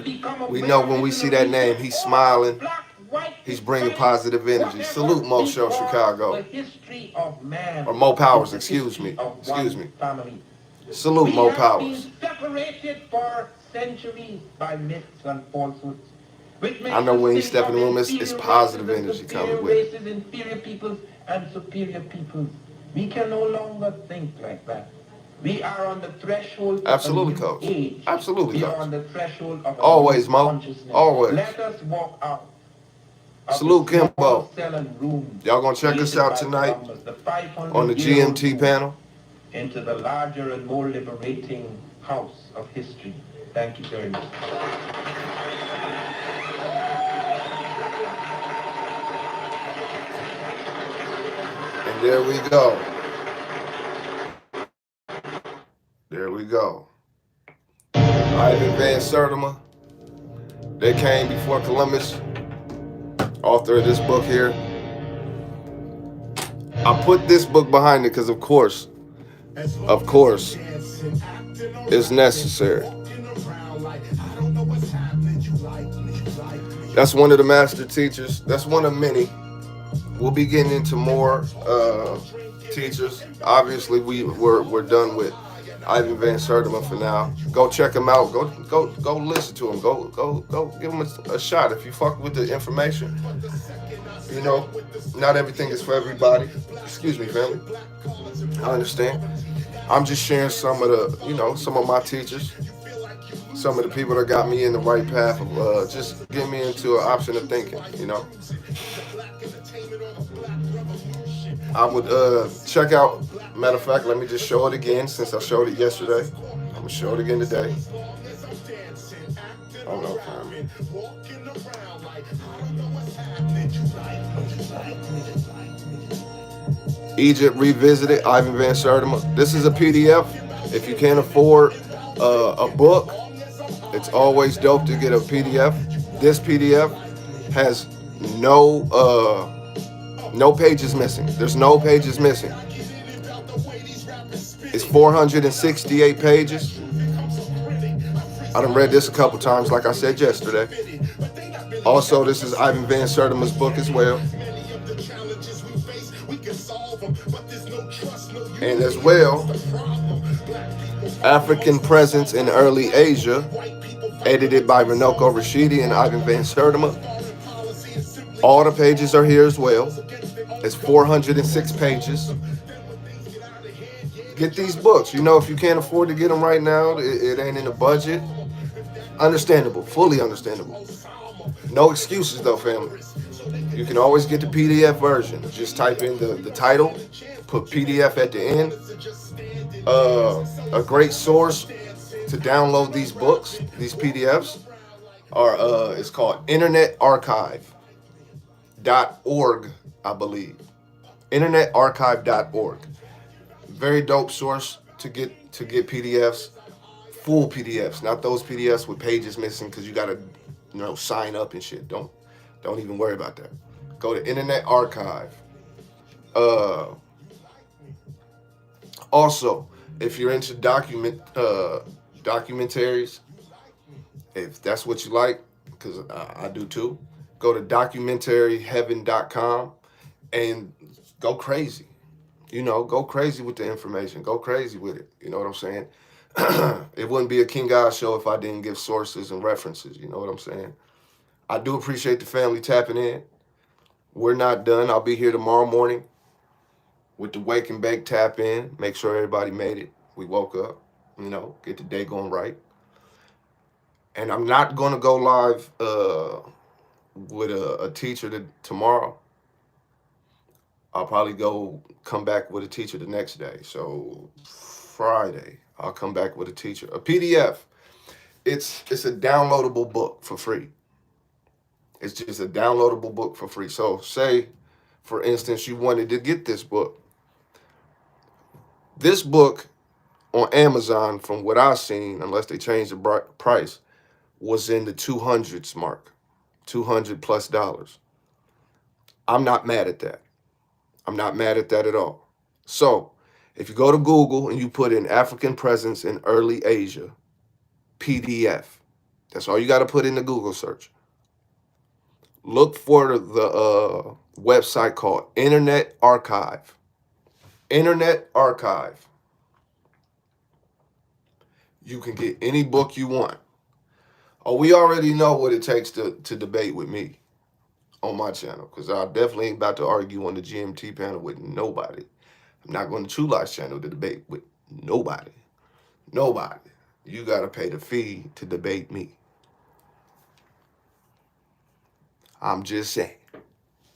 We know when we see that name, he's smiling. He's bringing positive energy. Salute Mo Show Chicago. Or Mo Powers, excuse me. Excuse me. Salute Mo Powers. Separated for centuries by myths and falsehoods. I know when he step in the room, it's positive energy coming with it. Races, inferior peoples, and superior peoples. We can no longer think like that. We are on the threshold Absolutely, of a new Coach. age. Absolutely, We are Coach. on the threshold of a Always, new Mo. consciousness. Always. Let us walk out. of Salute, the small Kimbo. cell and room Y'all gonna check us created out by tonight Columbus, the 500 on the year old GMT room, panel. into the larger and more liberating house of history. Thank you very much. And there we go. There we go. Ivan Van Sertima. They came before Columbus. Author of this book here. I put this book behind it because, of course, it's necessary. That's one of the master teachers. That's one of many. We'll be getting into more teachers. Obviously, we're done with Ivan Van Sertima for now. Go check him out. Go listen to him. Go give him a shot if you fuck with the information. You know, not everything is for everybody. Excuse me, family. I understand. I'm just sharing some of the, some of my teachers, some of the people that got me in the right path of just getting me into an option of thinking, I would check out, matter of fact, let me just show it again since I showed it yesterday. I'm going to show it again today. Oh, no, fam. Egypt Revisited, Ivan Van Sertima. This is a PDF. If you can't afford a book, it's always dope to get a PDF. This PDF has no pages missing. There's no pages missing. It's 468 pages. I done read this a couple times, like I said yesterday. Also, this is Ivan Van Sertima's book as well. And as well, African Presence in Early Asia, edited by Runoko Rashidi and Ivan Van Sertima. All the pages are here as well. It's 406 pages. Get these books. You know, if you can't afford to get them right now, it ain't in the budget. Understandable, fully understandable. No excuses though, family. You can always get the PDF version. Just type in the title, put PDF at the end. A great source to download these books, these PDFs, are it's called internetarchive.org, I believe. internetarchive.org. Very dope source to get PDFs, full PDFs, not those PDFs with pages missing because you gotta, sign up and shit. Don't even worry about that. Go to Internet Archive. Also, if you're into documentaries, if that's what you like, because I do too, go to documentaryheaven.com and go crazy. Go crazy with the information. Go crazy with it. You know what I'm saying? It wouldn't be a King God show if I didn't give sources and references. You know what I'm saying? I do appreciate the family tapping in. We're not done. I'll be here tomorrow morning with the Wake and Bake tap in. Make sure everybody made it. We woke up, get the day going right. And I'm not going to go live with a teacher tomorrow. I'll probably come back with a teacher the next day. So Friday, I'll come back with a teacher. A PDF. It's a downloadable book for free. It's just a downloadable book for free. So say, for instance, you wanted to get this book. This book on Amazon, from what I've seen, unless they changed the price, was in the 200s mark, $200+. I'm not mad at that. I'm not mad at that at all. So if you go to Google and you put in African presence in early Asia, PDF, that's all you got to put in the Google search. Look for the website called Internet Archive. Internet Archive. You can get any book you want. Oh, we already know what it takes to debate with me on my channel, because I definitely ain't about to argue on the GMT panel with nobody. I'm not going to True Life's channel to debate with nobody. Nobody. You got to pay the fee to debate me. I'm just saying.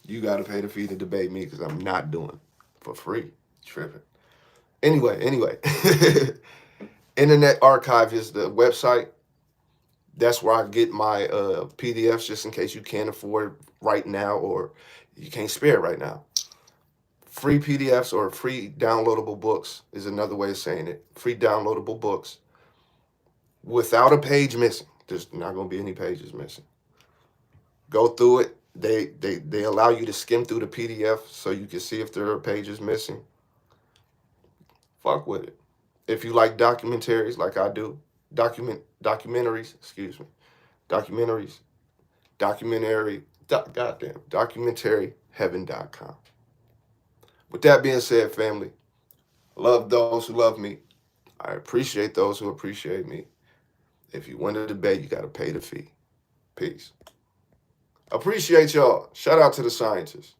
You got to pay the fee to debate me because I'm not doing it for free. Tripping. Anyway. Internet Archive is the website. That's where I get my PDFs, just in case you can't afford right now or you can't spare right now. Free PDFs or free downloadable books is another way of saying it. Free downloadable books without a page missing. There's not going to be any pages missing. Go through it. They allow you to skim through the PDF so you can see if there are pages missing. Fuck with it. If you like documentaries like I do, documentaryheaven.com. With that being said, family, I love those who love me. I appreciate those who appreciate me. If you win a debate, you got to pay the fee. Peace. Appreciate y'all. Shout out to the scientists.